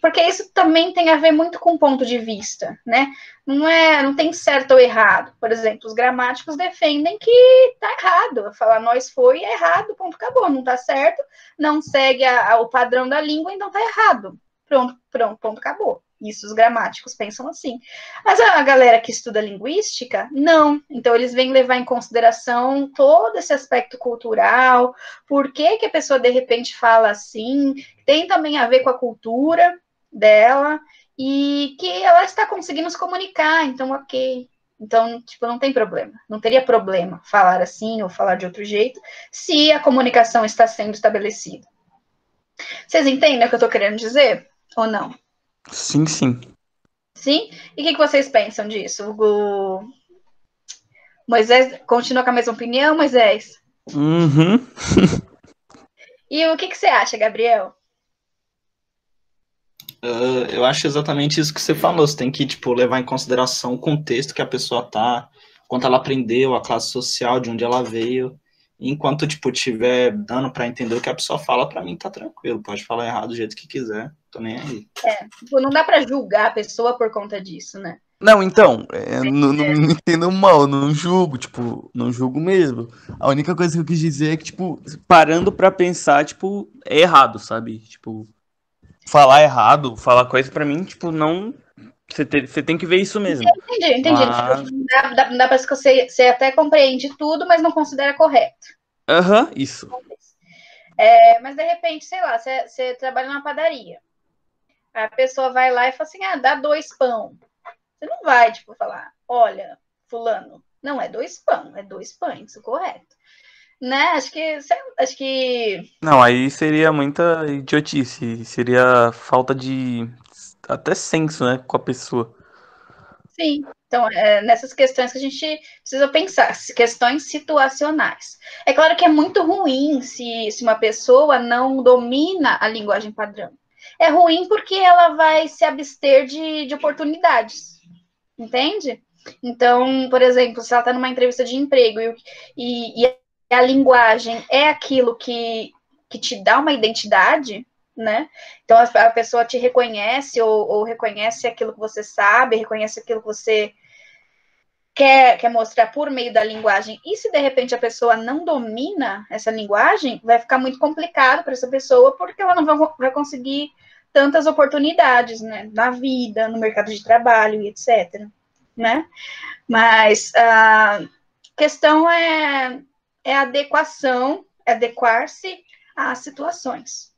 Porque isso também tem a ver muito com ponto de vista, né? Não tem certo ou errado. Por exemplo, os gramáticos defendem que tá errado. Falar nós foi é errado, ponto, acabou. Não tá certo, não segue o padrão da língua, então tá errado. Pronto, ponto, acabou. Isso os gramáticos pensam assim. Mas a galera que estuda linguística, não. Então, eles vêm levar em consideração todo esse aspecto cultural, por que a pessoa, de repente, fala assim, tem também a ver com a cultura dela, e que ela está conseguindo se comunicar, então, ok. Então, tipo, não tem problema. Não teria problema falar assim ou falar de outro jeito, se a comunicação está sendo estabelecida. Vocês entendem o que eu estou querendo dizer? Ou não? Sim, sim. Sim? E o que vocês pensam disso? O Moisés continua com a mesma opinião, Moisés? Uhum. E o que você acha, Gabriel? Eu acho exatamente isso que você falou. Você tem que, tipo, levar em consideração o contexto que a pessoa tá, quanto ela aprendeu, a classe social, de onde ela veio. Enquanto, tipo, tiver dando para entender o que a pessoa fala, para mim tá tranquilo. Pode falar errado do jeito que quiser. Tô nem aí. Não dá para julgar a pessoa por conta disso, né? Não, então, não me entendo mal, não julgo, tipo, não julgo mesmo. A única coisa que eu quis dizer é que, tipo, parando pra pensar, tipo, é errado, sabe? Tipo, falar errado, falar coisa pra mim, tipo, não. Você tem que ver isso mesmo. Entendi. Mas. Tipo, não dá pra que você até compreende tudo, mas não considera correto. Aham, isso. Mas de repente, sei lá, você trabalha numa padaria. A pessoa vai lá e fala assim: dá 2 pão. Você não vai, tipo, falar: olha, fulano, não é 2 pão, é 2 pães, correto. Né? Acho que. Não, aí seria muita idiotice, seria falta de até senso, né, com a pessoa. Sim. Então, nessas questões que a gente precisa pensar, questões situacionais. É claro que é muito ruim se uma pessoa não domina a linguagem padrão. É ruim porque ela vai se abster de oportunidades, entende? Então, por exemplo, se ela está numa entrevista de emprego e a linguagem é aquilo que te dá uma identidade, né? Então a pessoa te reconhece ou reconhece aquilo que você sabe, reconhece aquilo que você quer mostrar por meio da linguagem. E se de repente a pessoa não domina essa linguagem, vai ficar muito complicado para essa pessoa, porque ela não vai conseguir tantas oportunidades, né? Na vida, no mercado de trabalho e etc. Né? Mas a questão é adequação, adequar-se às situações.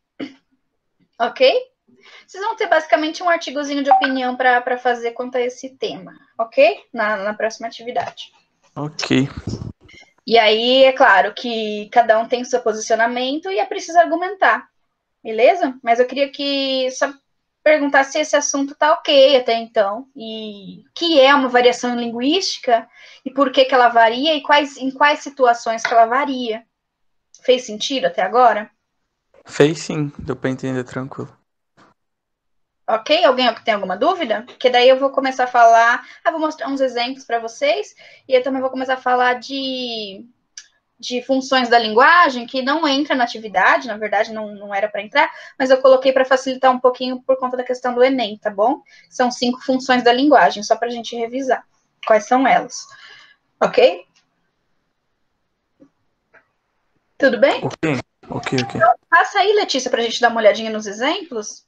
Ok? Vocês vão ter basicamente um artigozinho de opinião para fazer quanto a esse tema, ok? Na próxima atividade. Ok. E aí, é claro que cada um tem seu posicionamento e é preciso argumentar, beleza? Mas eu queria que só perguntar se esse assunto está ok até então, e o que é uma variação linguística, e por que ela varia, e em quais situações que ela varia. Fez sentido até agora? Fez sim, deu pra entender tranquilo. Ok? Alguém tem alguma dúvida? Porque daí eu vou começar a falar. Vou mostrar uns exemplos para vocês. E eu também vou começar a falar de funções da linguagem que não entra na atividade, na verdade não era para entrar, mas eu coloquei para facilitar um pouquinho por conta da questão do Enem, tá bom? São 5 funções da linguagem, só para a gente revisar quais são elas. Ok? Tudo bem? Ok. Então, passa aí, Letícia, para a gente dar uma olhadinha nos exemplos.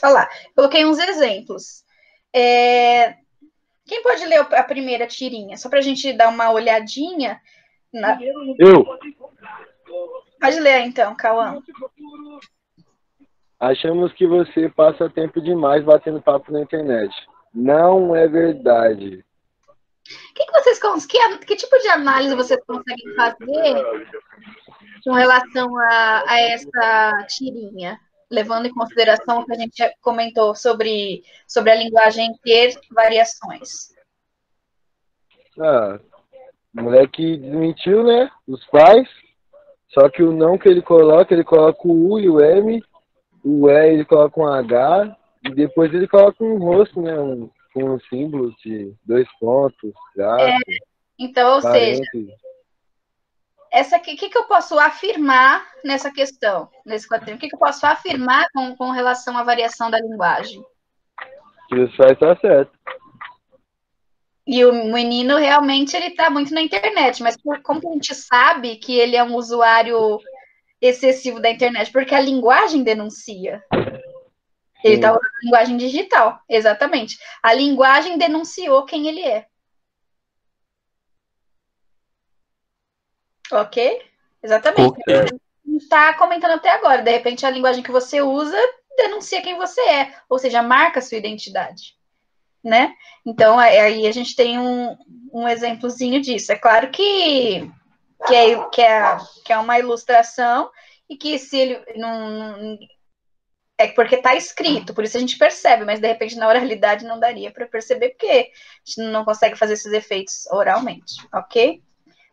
Olha lá, coloquei uns exemplos. Quem pode ler a primeira tirinha? Só para a gente dar uma olhadinha. Eu. Pode ler, então, Cauã. Achamos que você passa tempo demais batendo papo na internet. Não é verdade. Que tipo de análise vocês conseguem fazer com relação a essa tirinha? Levando em consideração o que a gente comentou sobre a linguagem ter variações. O moleque desmentiu, né? Os pais. Só que o não que ele coloca o U e o M. O E ele coloca um H. E depois ele coloca um rosto, né? Com um símbolo de 2 pontos, traço, Então, ou seja, parênteses. essa aqui, o que eu posso afirmar nessa questão, nesse quadrinho? O que eu posso afirmar com relação à variação da linguagem? Que os pais tá certo. E o menino realmente ele está muito na internet, mas como a gente sabe que ele é um usuário excessivo da internet? Porque a linguagem denuncia. Ele está usando a linguagem digital, exatamente. A linguagem denunciou quem ele é. Ok? Exatamente. Ok. A gente está comentando até agora. De repente, a linguagem que você usa denuncia quem você é, ou seja, marca a sua identidade. Né? Então, aí a gente tem um exemplozinho disso. É claro que é uma ilustração e que se ele não é porque está escrito, por isso a gente percebe, mas de repente na oralidade não daria para perceber, porque a gente não consegue fazer esses efeitos oralmente, ok?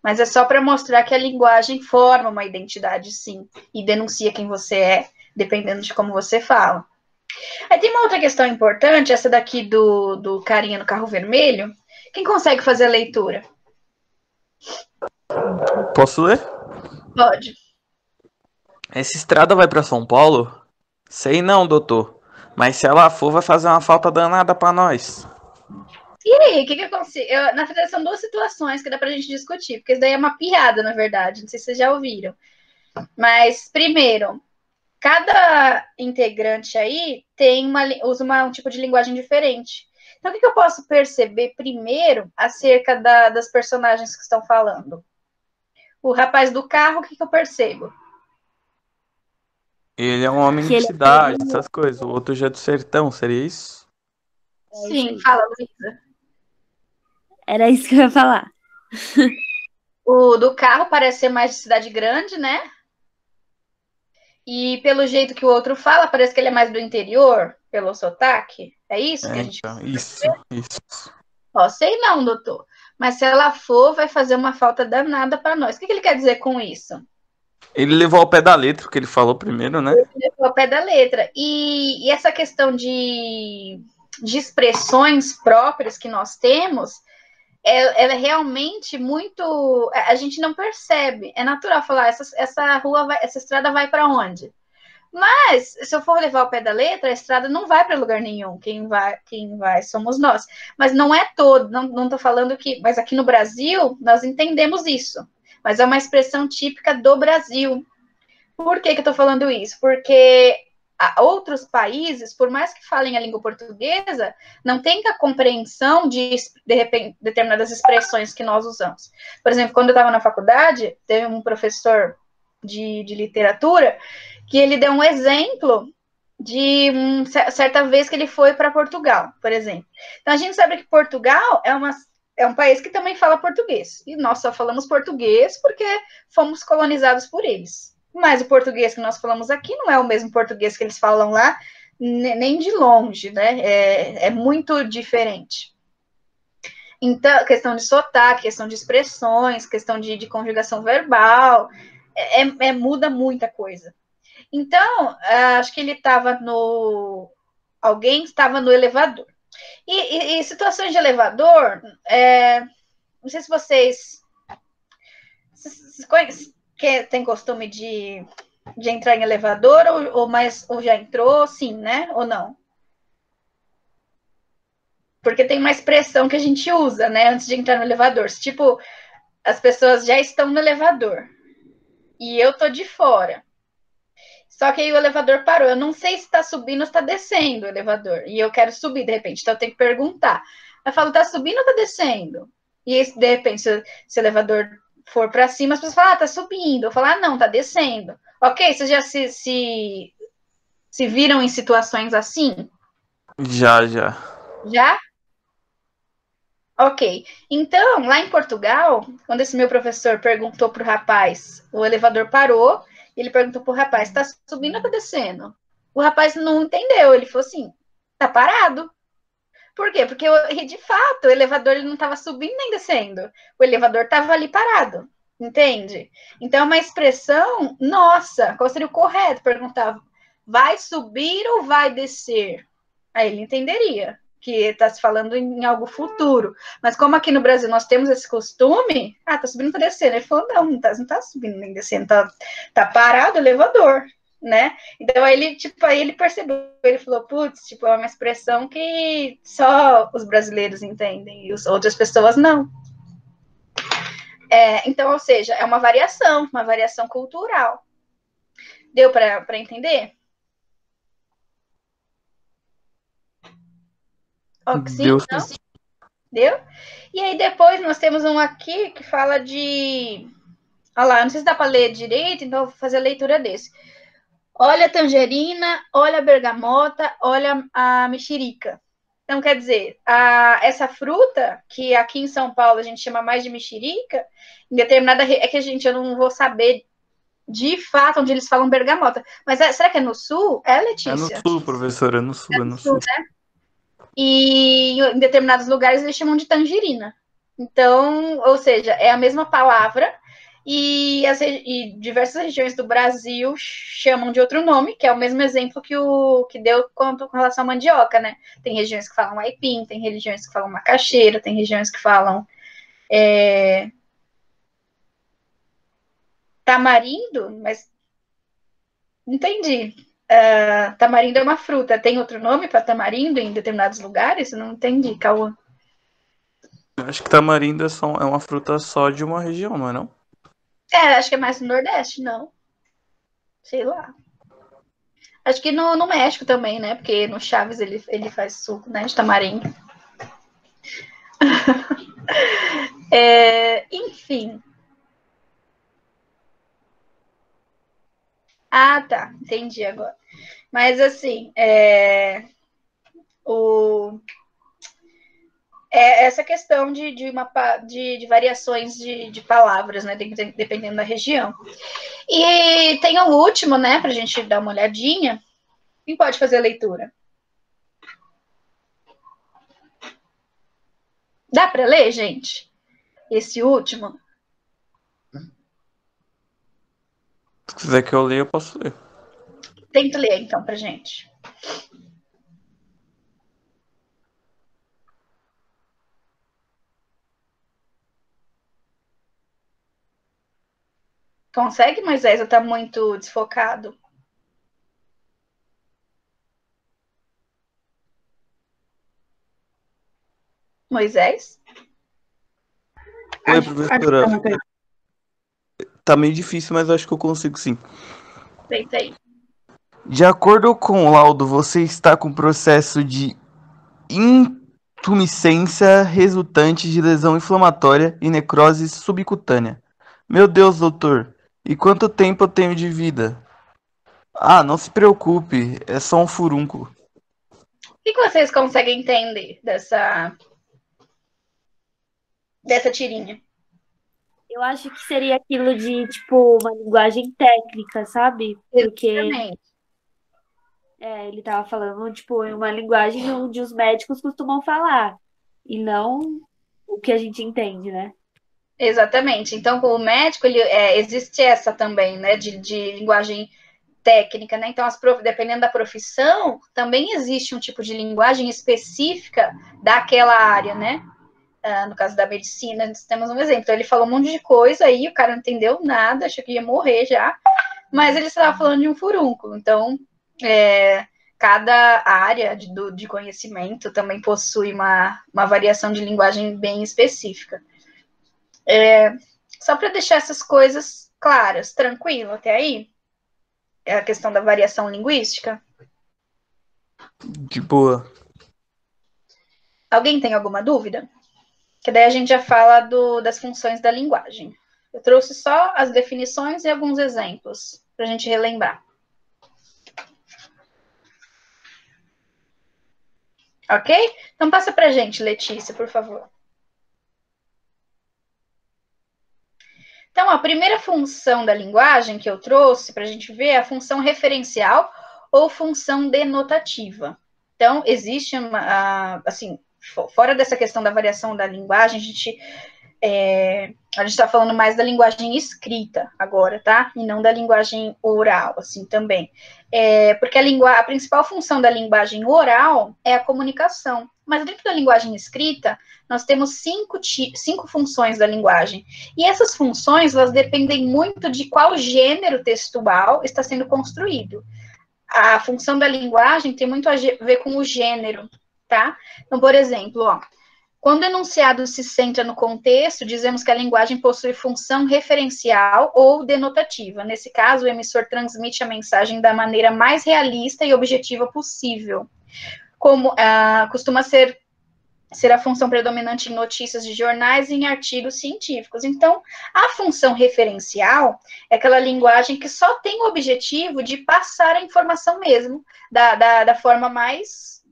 Mas é só para mostrar que a linguagem forma uma identidade, sim, e denuncia quem você é, dependendo de como você fala. Aí tem uma outra questão importante, essa daqui do carinha no carro vermelho. Quem consegue fazer a leitura? Posso ler? Pode. Essa estrada vai pra São Paulo? Sei não, doutor. Mas se ela for, vai fazer uma falta danada pra nós. E aí, o que aconteceu? Na verdade, são duas situações que dá pra gente discutir, porque isso daí é uma piada, na verdade. Não sei se vocês já ouviram. Mas, primeiro, cada integrante aí usa um tipo de linguagem diferente. Então, o que eu posso perceber primeiro acerca das personagens que estão falando? O rapaz do carro, o que eu percebo? Ele é um homem Que de ele é cidade, feliz. essas coisas. O outro já é do sertão, seria isso? Sim, fala, Luísa. Era isso que eu ia falar. O do carro parece ser mais de cidade grande, né? E pelo jeito que o outro fala, parece que ele é mais do interior, pelo sotaque. É isso que a gente... Então, isso. Ó, sei não, doutor. Mas se ela for, vai fazer uma falta danada para nós. O que ele quer dizer com isso? Ele levou ao pé da letra o que ele falou primeiro, né? Ele levou ao pé da letra. E essa questão de expressões próprias que nós temos, ela é realmente muito... A gente não percebe. É natural falar, essa estrada vai para onde? Mas, se eu for levar ao pé da letra, a estrada não vai para lugar nenhum. Quem vai somos nós. Mas não é todo, não estou falando que... Mas aqui no Brasil, nós entendemos isso. Mas é uma expressão típica do Brasil. Por que eu estou falando isso? Porque outros países, por mais que falem a língua portuguesa, não têm a compreensão de repente, determinadas expressões que nós usamos. Por exemplo, quando eu estava na faculdade, teve um professor de literatura que ele deu um exemplo de certa vez que ele foi para Portugal, por exemplo. Então, a gente sabe que Portugal é um país que também fala português. E nós só falamos português porque fomos colonizados por eles. Mas o português que nós falamos aqui não é o mesmo português que eles falam lá, nem de longe, né? É muito diferente. Então, questão de sotaque, questão de expressões, questão de conjugação verbal, muda muita coisa. Então, acho que ele estava alguém estava no elevador. E situações de elevador, não sei se vocês têm costume de entrar em elevador ou já entrou, sim, né? Ou não? Porque tem uma expressão que a gente usa, né, antes de entrar no elevador. Tipo, as pessoas já estão no elevador e eu tô de fora. Só que aí o elevador parou. Eu não sei se está subindo ou está descendo o elevador. E eu quero subir, de repente. Então eu tenho que perguntar. Eu falo, está subindo ou está descendo? E aí, de repente, se o elevador for para cima, as pessoas falam, está subindo. Eu falo, não, está descendo. Ok, vocês já se viram em situações assim? Já. Já? Ok. Então, lá em Portugal, quando esse meu professor perguntou para o rapaz, o elevador parou, e ele perguntou para o rapaz, está subindo ou está descendo? O rapaz não entendeu, ele falou assim, está parado. Por quê? Porque, de fato, o elevador ele não estava subindo nem descendo. O elevador estava ali parado, entende? Então, é uma expressão, nossa, qual seria o correto? Perguntava, vai subir ou vai descer? Aí ele entenderia que está se falando em algo futuro. Mas como aqui no Brasil nós temos esse costume, tá subindo, tá descendo. Ele falou, não tá subindo nem descendo, tá parado o elevador, né? Então aí ele percebeu, ele falou, putz, é uma expressão que só os brasileiros entendem e as outras pessoas não. Então, ou seja, é uma variação cultural. Deu para entender? Sim, não? Deu? E aí depois nós temos um aqui que fala de... Olha lá, não sei se dá para ler direito, então eu vou fazer a leitura desse. Olha a tangerina, olha a bergamota, olha a mexerica. Então, quer dizer, essa fruta, que aqui em São Paulo a gente chama mais de mexerica, em determinada... É que, eu não vou saber de fato onde eles falam bergamota. Mas será que é no sul? Letícia? É no sul, professora, é no sul. É no sul, né? E em determinados lugares eles chamam de tangerina. Então, ou seja, é a mesma palavra e diversas regiões do Brasil chamam de outro nome, que é o mesmo exemplo que deu com relação à mandioca, né? Tem regiões que falam aipim, tem regiões que falam macaxeira, tem regiões que falam tamarindo, mas entendi. Tamarindo é uma fruta. Tem outro nome para tamarindo em determinados lugares? Eu não entendi, Cauã. Eu acho que tamarindo é uma fruta só de uma região, não é não? Acho que é mais no Nordeste, não. Sei lá. Acho que no México também, né? Porque no Chaves ele faz suco, né? De tamarindo. Enfim. Ah, tá. Entendi agora. Mas assim, essa questão de variações de palavras, né? Dependendo da região. E tem o último, né? Pra gente dar uma olhadinha. Quem pode fazer a leitura? Dá para ler, gente? Esse último? Se quiser que eu leia, eu posso ler. Tenta ler, então, pra gente. Consegue, Moisés? Ou tá muito desfocado? Moisés? Oi, professora. Tá meio difícil, mas acho que eu consigo sim. Tenta aí. De acordo com o laudo, você está com processo de intumescência resultante de lesão inflamatória e necrose subcutânea. Meu Deus, doutor, e quanto tempo eu tenho de vida? Ah, não se preocupe, é só um furúnculo. O que vocês conseguem entender dessa tirinha? Eu acho que seria aquilo de, tipo, uma linguagem técnica, sabe? Porque Exatamente. ele tava falando, tipo, em uma linguagem onde os médicos costumam falar, e não o que a gente entende, né? Exatamente. Então, o médico, existe essa também, né, de linguagem técnica, né? Então, dependendo da profissão, também existe um tipo de linguagem específica daquela área, né? No caso da medicina, nós temos um exemplo. Então, ele falou um monte de coisa aí, o cara não entendeu nada, achou que ia morrer já, mas ele estava falando de um furúnculo. Então, cada área de conhecimento também possui uma variação de linguagem bem específica. Só para deixar essas coisas claras, tranquilo até aí? É a questão da variação linguística? De boa. Alguém tem alguma dúvida? Que daí a gente já fala das funções da linguagem. Eu trouxe só as definições e alguns exemplos para a gente relembrar. Ok? Então passa para a gente, Letícia, por favor. Então, a primeira função da linguagem que eu trouxe para a gente ver é a função referencial ou função denotativa. Então, existe assim, fora dessa questão da variação da linguagem, a gente está falando mais da linguagem escrita agora, tá? E não da linguagem oral, assim, também. Porque a principal função da linguagem oral é a comunicação. Mas dentro da linguagem escrita, nós temos cinco funções da linguagem. E essas funções, elas dependem muito de qual gênero textual está sendo construído. A função da linguagem tem muito a ver com o gênero, tá? Então, por exemplo, quando o enunciado se centra no contexto, dizemos que a linguagem possui função referencial ou denotativa. Nesse caso, o emissor transmite a mensagem da maneira mais realista e objetiva possível, como costuma ser a função predominante em notícias de jornais e em artigos científicos. Então, a função referencial é aquela linguagem que só tem o objetivo de passar a informação mesmo, da forma mais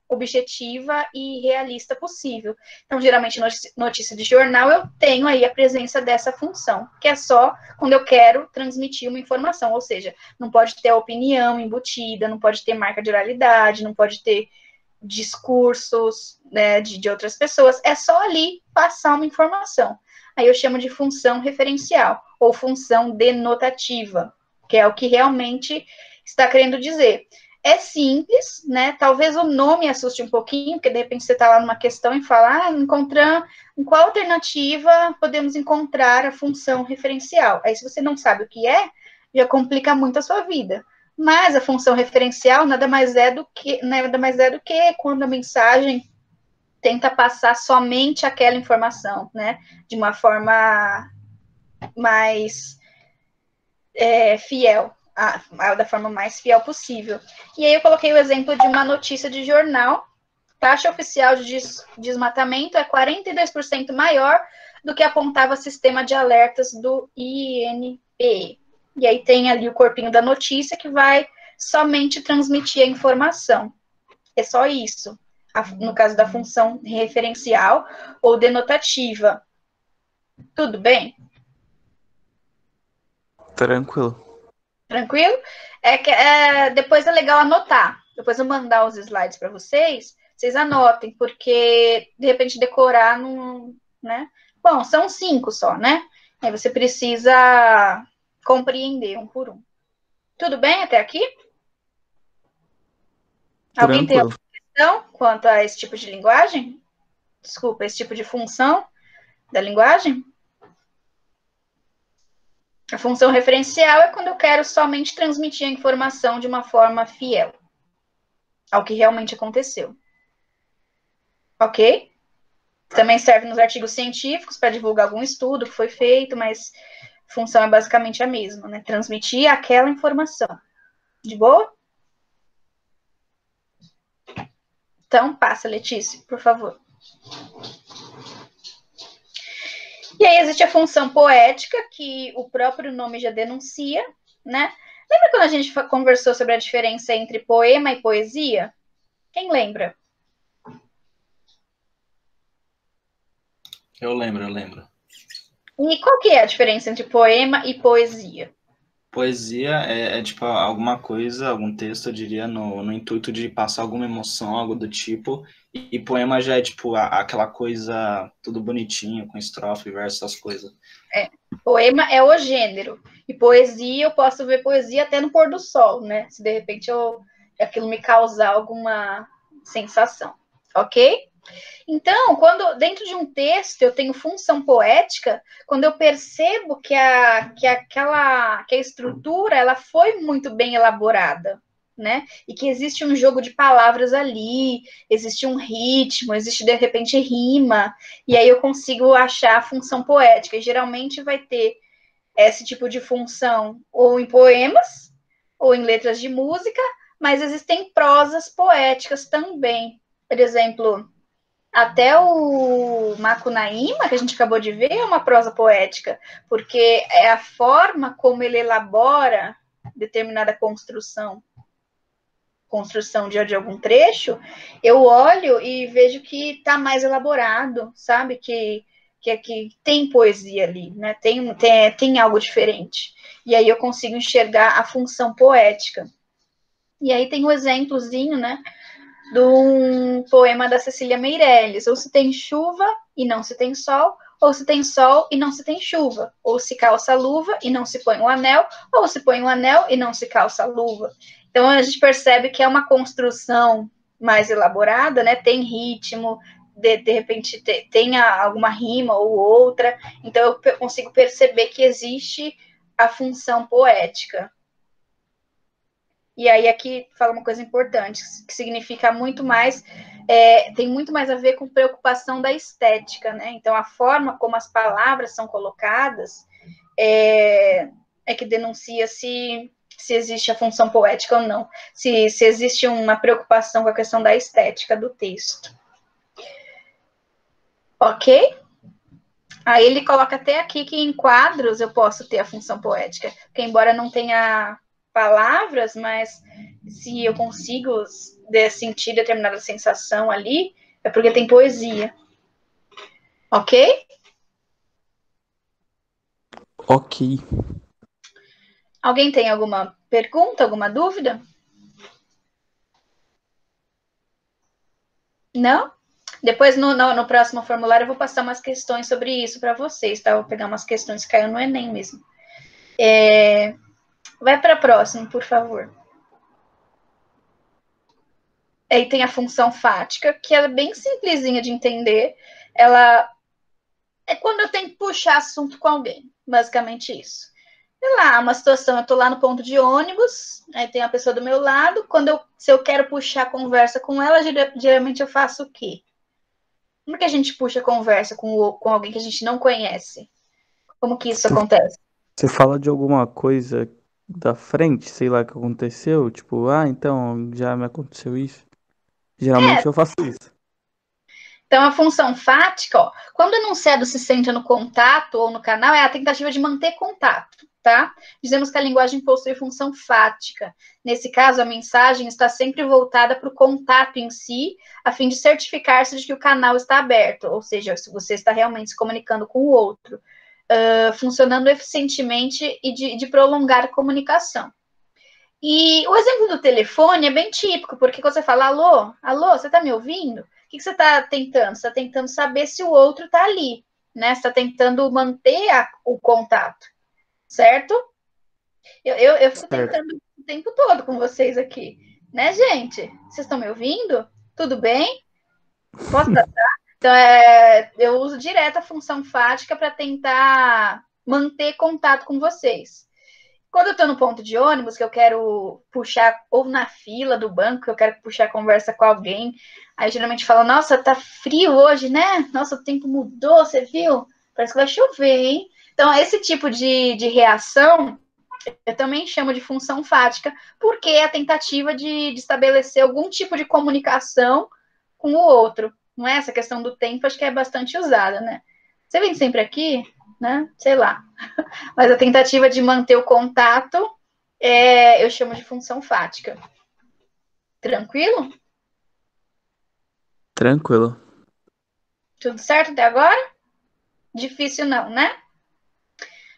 objetiva e realista possível. Então, geralmente, notícia de jornal, eu tenho aí a presença dessa função, que é só quando eu quero transmitir uma informação, ou seja, não pode ter opinião embutida, não pode ter marca de oralidade, não pode ter discursos, né, de outras pessoas, é só ali passar uma informação. Aí eu chamo de função referencial, ou função denotativa, que é o que realmente está querendo dizer. É simples, né? Talvez o nome assuste um pouquinho, porque de repente você está lá numa questão e fala, em qual alternativa podemos encontrar a função referencial? Aí, se você não sabe o que é, já complica muito a sua vida. Mas a função referencial nada mais é do que quando a mensagem tenta passar somente aquela informação, né? De uma forma mais fiel, da forma mais fiel possível. E aí eu coloquei o exemplo de uma notícia de jornal. Taxa oficial de desmatamento é 42% maior do que apontava o sistema de alertas do INPE. E aí tem ali o corpinho da notícia que vai somente transmitir a informação. É só isso. No caso da função referencial ou denotativa. Tudo bem? Tranquilo. Tranquilo? Depois é legal anotar. Depois eu mandar os slides para vocês, vocês anotem, porque de repente decorar não, né? Bom, são 5 só, né? Aí você precisa compreender um por um. Tudo bem até aqui? Alguém tem alguma questão quanto a esse tipo de linguagem? Desculpa, esse tipo de função da linguagem? A função referencial é quando eu quero somente transmitir a informação de uma forma fiel ao que realmente aconteceu. Ok? Também serve nos artigos científicos para divulgar algum estudo que foi feito, mas a função é basicamente a mesma, né? Transmitir aquela informação. De boa? Então, passa, Letícia, por favor. E aí existe a função poética, que o próprio nome já denuncia, né? Lembra quando a gente conversou sobre a diferença entre poema e poesia? Quem lembra? Eu lembro. E qual que é a diferença entre poema e poesia? Poesia é tipo alguma coisa, algum texto, eu diria, no intuito de passar alguma emoção, algo do tipo. E poema já é tipo aquela coisa tudo bonitinho, com estrofe, verso, essas coisas. Poema é o gênero. E poesia, eu posso ver poesia até no pôr do sol, né? Se de repente aquilo me causar alguma sensação. Ok? Então, quando dentro de um texto eu tenho função poética, quando eu percebo que a estrutura ela foi muito bem elaborada, né? E que existe um jogo de palavras ali, existe um ritmo, existe de repente rima, e aí eu consigo achar a função poética. E geralmente vai ter esse tipo de função ou em poemas ou em letras de música, mas existem prosas poéticas também. Por exemplo, até o Macunaíma, que a gente acabou de ver, é uma prosa poética, porque é a forma como ele elabora determinada construção de algum trecho, eu olho e vejo que está mais elaborado, sabe? Que tem poesia ali, né? Tem algo diferente. E aí eu consigo enxergar a função poética. E aí tem um exemplozinho, né? De um poema da Cecília Meirelles, ou se tem chuva e não se tem sol, ou se tem sol e não se tem chuva, ou se calça a luva e não se põe um anel, ou se põe um anel e não se calça a luva. Então a gente percebe que é uma construção mais elaborada, né? Tem ritmo, de repente tem alguma rima ou outra, então eu consigo perceber que existe a função poética. E aí aqui fala uma coisa importante, que significa muito mais, tem muito mais a ver com preocupação da estética, né? Então a forma como as palavras são colocadas é que denuncia se existe a função poética ou não, se existe uma preocupação com a questão da estética do texto. Ok? Aí ele coloca até aqui que em quadros eu posso ter a função poética, porque embora não tenha palavras, mas se eu consigo sentir determinada sensação ali, é porque tem poesia. Ok? Ok. Alguém tem alguma pergunta, alguma dúvida? Não? Depois, no próximo formulário, eu vou passar umas questões sobre isso para vocês, tá? Eu vou pegar umas questões que caiu no Enem mesmo. Vai para a próxima, por favor. Aí tem a função fática, que ela é bem simplesinha de entender. Ela é quando eu tenho que puxar assunto com alguém, basicamente isso. Sei lá, uma situação, eu estou lá no ponto de ônibus, aí tem a pessoa do meu lado, se eu quero puxar a conversa com ela, geralmente eu faço o quê? Como que a gente puxa conversa com alguém que a gente não conhece? Como que isso acontece? Você fala de alguma coisa da frente, sei lá, que aconteceu, tipo, então, já me aconteceu isso. Geralmente eu faço isso. Então, a função fática, ó, quando o enunciado se centra no contato ou no canal, é a tentativa de manter contato, tá? Dizemos que a linguagem possui função fática. Nesse caso, a mensagem está sempre voltada para o contato em si, a fim de certificar-se de que o canal está aberto, ou seja, se você está realmente se comunicando com o outro, funcionando eficientemente e de prolongar a comunicação. E o exemplo do telefone é bem típico, porque quando você fala, alô, você está me ouvindo? O que você está tentando? Você está tentando saber se o outro está ali, né? Você está tentando manter o contato, certo? Eu fico tentando o tempo todo com vocês aqui, né, gente? Vocês estão me ouvindo? Tudo bem? Posso tratar? Então, eu uso direto a função fática para tentar manter contato com vocês. Quando eu estou no ponto de ônibus, que eu quero puxar, ou na fila do banco, que eu quero puxar conversa com alguém, aí geralmente fala, nossa, tá frio hoje, né? Nossa, o tempo mudou, você viu? Parece que vai chover, hein? Então, esse tipo de reação, eu também chamo de função fática, porque é a tentativa de estabelecer algum tipo de comunicação com o outro. Não é? Essa questão do tempo, acho que é bastante usada, né? Você vem sempre aqui, né? Sei lá. Mas a tentativa de manter o contato, eu chamo de função fática. Tranquilo? Tranquilo. Tudo certo até agora? Difícil não, né?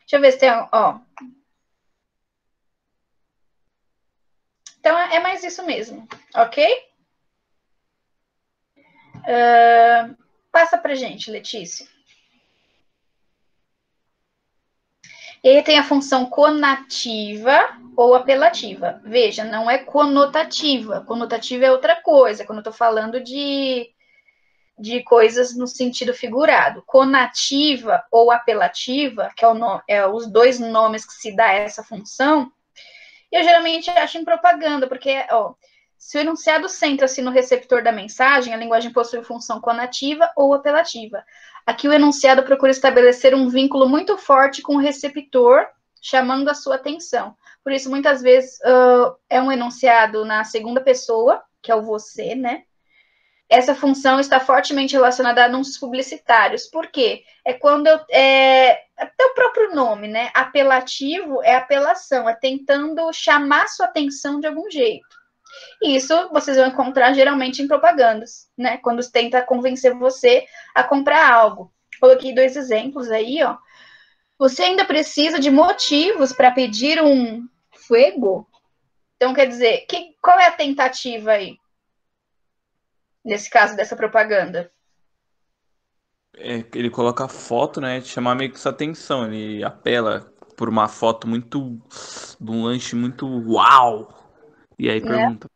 Deixa eu ver se tem, ó. Então, é mais isso mesmo, ok? Passa pra gente, Letícia. E aí tem a função conativa ou apelativa. Veja, não é conotativa. Conotativa é outra coisa, quando eu estou falando de coisas no sentido figurado. Conativa ou apelativa, que é os dois nomes que se dá a essa função, eu geralmente acho em propaganda, porque, ó, se o enunciado centra-se no receptor da mensagem, a linguagem possui função conativa ou apelativa. Aqui o enunciado procura estabelecer um vínculo muito forte com o receptor, chamando a sua atenção. Por isso, muitas vezes, é um enunciado na segunda pessoa, que é o você, né? Essa função está fortemente relacionada a anúncios publicitários. Por quê? É quando até o próprio nome, né? Apelativo é apelação, é tentando chamar sua atenção de algum jeito. E isso vocês vão encontrar geralmente em propagandas, né? Quando tenta convencer você a comprar algo. Coloquei 2 exemplos aí, ó. Você ainda precisa de motivos para pedir um fuego? Então, quer dizer, qual é a tentativa aí? Nesse caso dessa propaganda? Ele coloca a foto, né? De chamar meio que sua atenção. Ele apela por uma foto muito. De um lanche muito uau! E aí pergunta.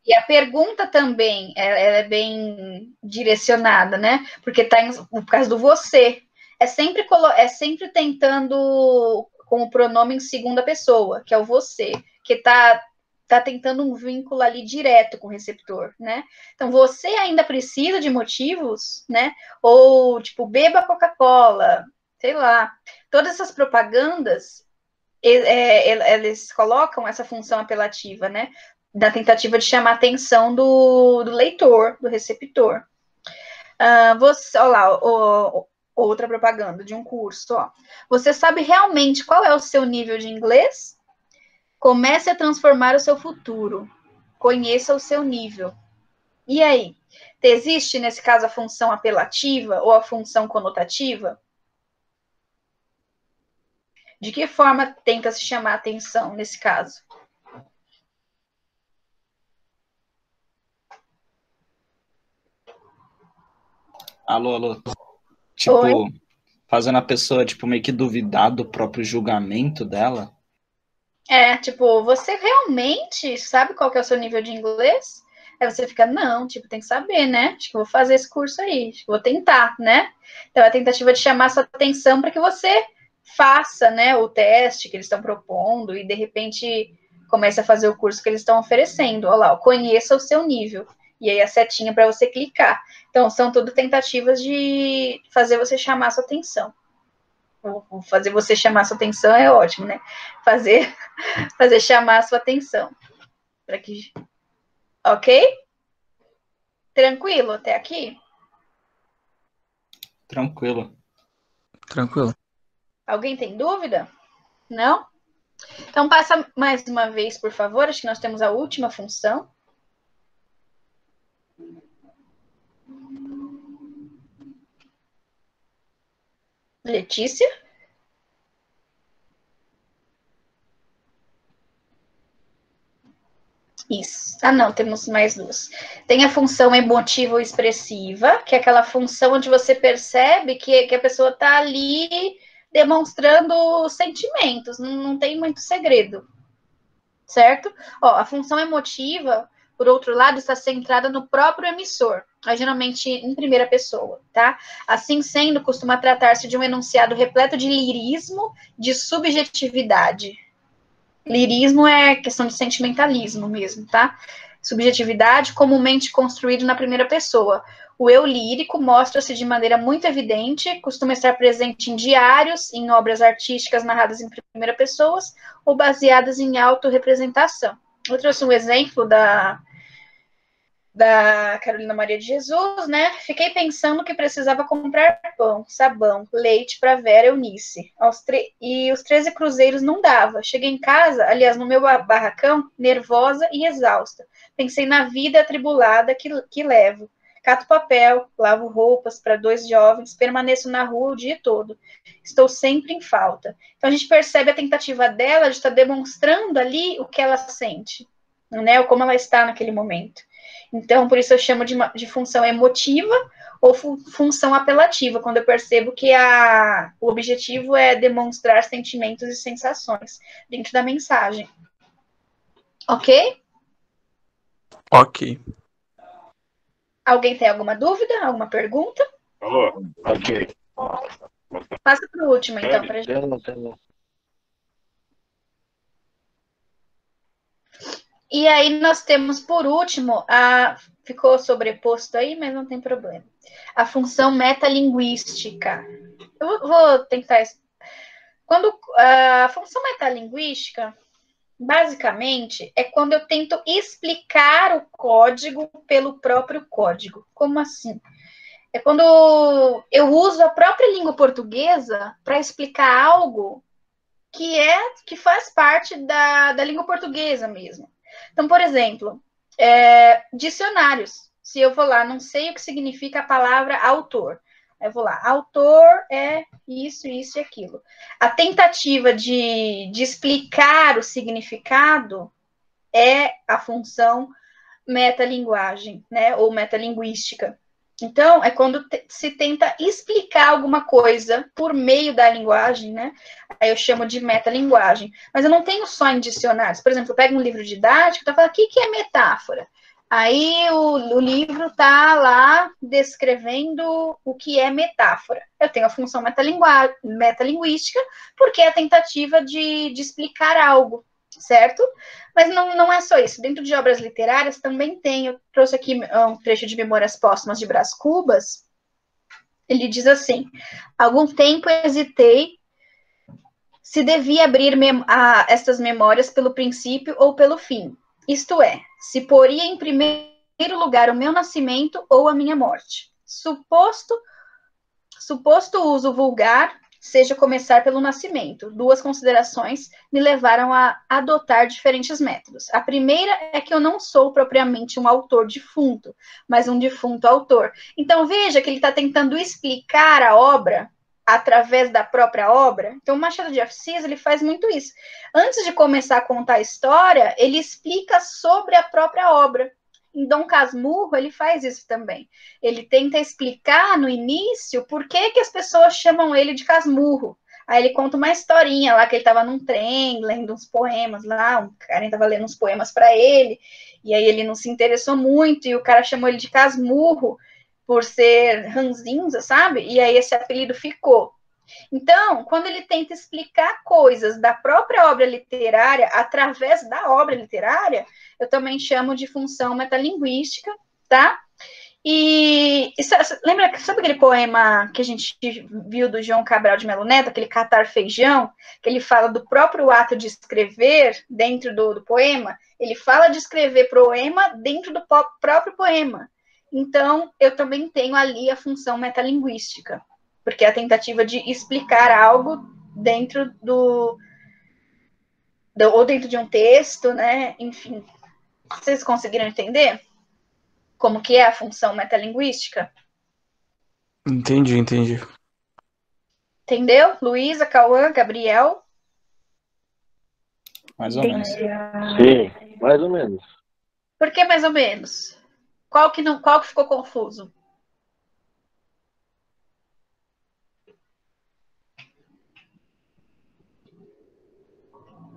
E a pergunta também, ela é bem direcionada, né? Porque tá no caso do você. É sempre tentando com o pronome em segunda pessoa, que é o você, que tá tentando um vínculo ali direto com o receptor, né? Então, você ainda precisa de motivos, né? Ou, tipo, beba Coca-Cola, sei lá. Todas essas propagandas, eles colocam essa função apelativa, né? Da tentativa de chamar a atenção do leitor, do receptor. Olha lá, outra propaganda de um curso. Ó. Você sabe realmente qual é o seu nível de inglês? Comece a transformar o seu futuro. Conheça o seu nível. E aí? Existe, nesse caso, a função apelativa ou a função conotativa? De que forma tenta se chamar a atenção nesse caso? Alô. Tipo, Oi? fazendo a pessoa, tipo, meio que duvidar do próprio julgamento dela. Tipo, você realmente sabe qual que é o seu nível de inglês? Aí você fica, não, tipo, tem que saber, né? Acho que eu vou fazer esse curso aí, acho que vou tentar, né? Então, é a tentativa de chamar sua atenção para que você faça, né, o teste que eles estão propondo e, de repente, comece a fazer o curso que eles estão oferecendo. Olha lá, conheça o seu nível. E aí a setinha para você clicar. Então, são tudo tentativas de fazer você chamar a sua atenção. Fazer você chamar a sua atenção é ótimo, né? Fazer chamar a sua atenção. Para que... Ok? Tranquilo até aqui? Tranquilo. Tranquilo. Alguém tem dúvida? Não? Então, passa mais uma vez, por favor. Acho que nós temos a última função. Letícia? Isso. Ah, não, temos mais duas. Tem a função emotiva ou expressiva, que é aquela função onde você percebe que a pessoa está ali demonstrando sentimentos, não tem muito segredo, certo? Ó, a função emotiva, por outro lado, está centrada no próprio emissor, geralmente em primeira pessoa, tá? Assim sendo, costuma tratar-se de um enunciado repleto de lirismo, de subjetividade. Lirismo é questão de sentimentalismo mesmo, tá? Subjetividade comumente construído na primeira pessoa. O eu lírico mostra-se de maneira muito evidente, costuma estar presente em diários, em obras artísticas narradas em primeira pessoa ou baseadas em autorrepresentação. Eu trouxe um exemplo da Carolina Maria de Jesus, né? Fiquei pensando que precisava comprar pão, sabão, leite para Vera Eunice. E os 13 cruzeiros não dava. Cheguei em casa, aliás, no meu barracão, nervosa e exausta. Pensei na vida atribulada que levo. Cato papel, lavo roupas para 2 jovens, permaneço na rua o dia todo. Estou sempre em falta. Então a gente percebe a tentativa dela de estar demonstrando ali o que ela sente, né? Ou como ela está naquele momento. Então, por isso eu chamo de função emotiva ou função apelativa, quando eu percebo que o objetivo é demonstrar sentimentos e sensações dentro da mensagem. Ok? Ok. Alguém tem alguma dúvida? Alguma pergunta? Ok. Passa para o último, então, para gente. E aí nós temos, por último, ficou sobreposto aí, mas não tem problema. A função metalinguística. Eu vou tentar... Quando a função metalinguística, basicamente, é quando eu tento explicar o código pelo próprio código. Como assim? É quando eu uso a própria língua portuguesa para explicar algo que faz parte da língua portuguesa mesmo. Então, por exemplo, dicionários. Se eu vou lá, não sei o que significa a palavra autor. Eu vou lá, autor é isso, isso e aquilo. A tentativa de explicar o significado é a função metalinguagem, né? Ou metalinguística. Então, é quando se tenta explicar alguma coisa por meio da linguagem, né? Aí eu chamo de metalinguagem. Mas eu não tenho só em dicionários. Por exemplo, eu pego um livro didático e tá falando, o que é metáfora? Aí o livro tá lá descrevendo o que é metáfora. Eu tenho a função metalinguística, porque é a tentativa de explicar algo, certo? Mas não é só isso. Dentro de obras literárias também tem. Eu trouxe aqui um trecho de Memórias Póstumas de Brás Cubas. Ele diz assim: algum tempo hesitei se devia abrir estas memórias pelo princípio ou pelo fim. Isto é, se poria em primeiro lugar o meu nascimento ou a minha morte. Suposto uso vulgar, seja começar pelo nascimento. 2 considerações me levaram a adotar diferentes métodos. A primeira é que eu não sou propriamente um autor defunto, mas um defunto autor. Então, veja que ele está tentando explicar a obra através da própria obra. Então, o Machado de Assis, ele faz muito isso. Antes de começar a contar a história, ele explica sobre a própria obra. Em Dom Casmurro, ele faz isso também. Ele tenta explicar no início por que as pessoas chamam ele de Casmurro. Aí ele conta uma historinha lá, que ele estava num trem, lendo uns poemas lá, um cara estava lendo uns poemas para ele, e aí ele não se interessou muito, e o cara chamou ele de Casmurro, por ser ranzinza, sabe? E aí esse apelido ficou. Então, quando ele tenta explicar coisas da própria obra literária através da obra literária, eu também chamo de função metalinguística, tá? E lembra, sabe aquele poema que a gente viu do João Cabral de Melo Neto, aquele Catar Feijão, que ele fala do próprio ato de escrever dentro do poema? Ele fala de escrever poema dentro do próprio poema. Então, eu também tenho ali a função metalinguística, porque é a tentativa de explicar algo dentro ou dentro de um texto, né? Enfim, vocês conseguiram entender como que é a função metalinguística? Entendi. Entendeu? Luísa, Cauã, Gabriel? Mais ou menos. Sim, mais ou menos. Por que mais ou menos? Qual que ficou confuso?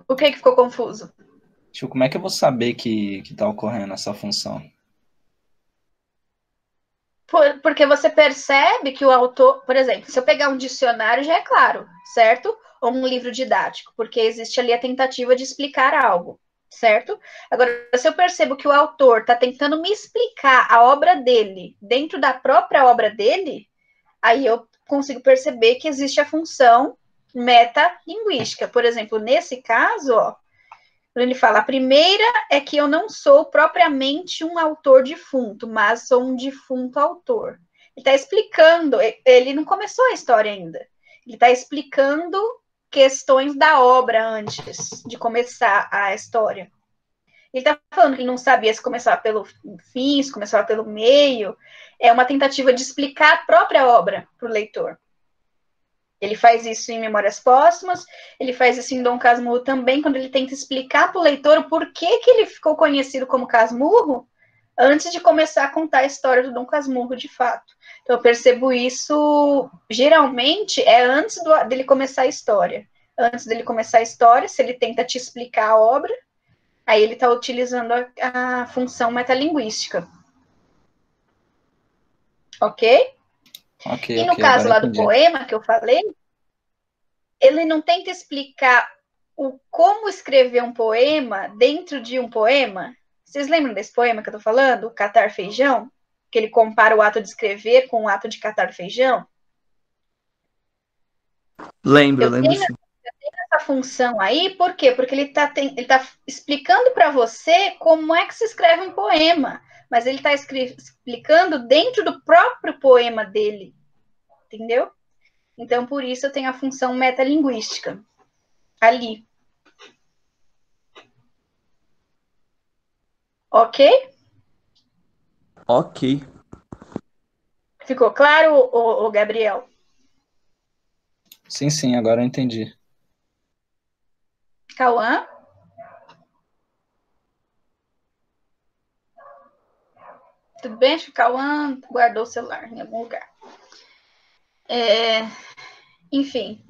O que ficou confuso? Tipo, como é que eu vou saber que tá ocorrendo essa função? Porque você percebe que o autor, por exemplo, se eu pegar um dicionário, já é claro, certo? Ou um livro didático, porque existe ali a tentativa de explicar algo, certo? Agora, se eu percebo que o autor está tentando me explicar a obra dele dentro da própria obra dele, aí eu consigo perceber que existe a função metalinguística. Por exemplo, nesse caso, ó, ele fala, a primeira é que eu não sou propriamente um autor defunto, mas sou um defunto autor. Ele está explicando, ele não começou a história ainda. Ele está explicando questões da obra antes de começar a história. Ele está falando que ele não sabia se começava pelo fim, se começava pelo meio. É uma tentativa de explicar a própria obra para o leitor. Ele faz isso em Memórias Póstumas, ele faz isso em Dom Casmurro também, quando ele tenta explicar para o leitor o porquê que ele ficou conhecido como Casmurro, antes de começar a contar a história do Dom Casmurro, de fato. Então, eu percebo isso, geralmente, antes dele começar a história. Antes dele começar a história, se ele tenta te explicar a obra, aí ele está utilizando a função metalinguística. Ok? Ok, E no caso lá do poema que eu falei, ele não tenta explicar como escrever um poema dentro de um poema. Vocês lembram desse poema que eu tô falando? Catar Feijão? Que ele compara o ato de escrever com o ato de catar feijão? Lembro Eu tenho sim. essa função aí, por quê? Porque ele tá explicando para você como é que se escreve um poema, mas ele está explicando dentro do próprio poema dele. Entendeu? Então, por isso, eu tenho a função metalinguística ali. Ok? Ok. Ficou claro, ô Gabriel? Sim, agora eu entendi. Cauã? Tudo bem? Acho que o Cauã guardou o celular em algum lugar. Enfim.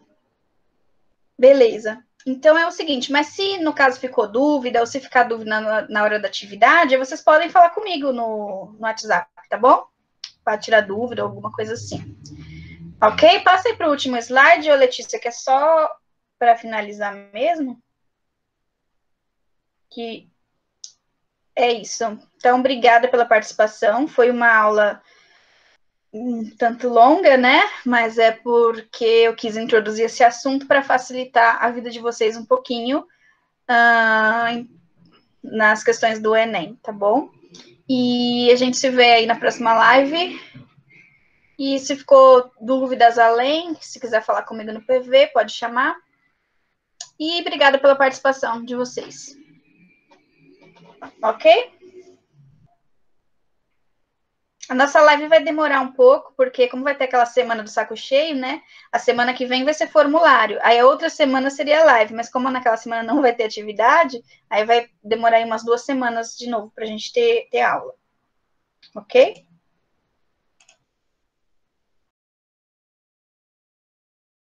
Beleza. Então é o seguinte, mas se no caso ficou dúvida, ou se ficar dúvida na hora da atividade, vocês podem falar comigo no WhatsApp, tá bom? Para tirar dúvida ou alguma coisa assim. Ok? Passa aí para o último slide, ô Letícia, que é só para finalizar mesmo. Que é isso. Então, obrigada pela participação. Foi uma aula um tanto longa, né? Mas é porque eu quis introduzir esse assunto para facilitar a vida de vocês um pouquinho nas questões do Enem, tá bom? E a gente se vê aí na próxima live. E se ficou dúvidas além, se quiser falar comigo no PV, pode chamar. E obrigada pela participação de vocês. Ok? A nossa live vai demorar um pouco, porque como vai ter aquela semana do saco cheio, né? A semana que vem vai ser formulário. Aí a outra semana seria live, mas como naquela semana não vai ter atividade, aí vai demorar aí umas 2 semanas de novo para a gente ter aula. Ok?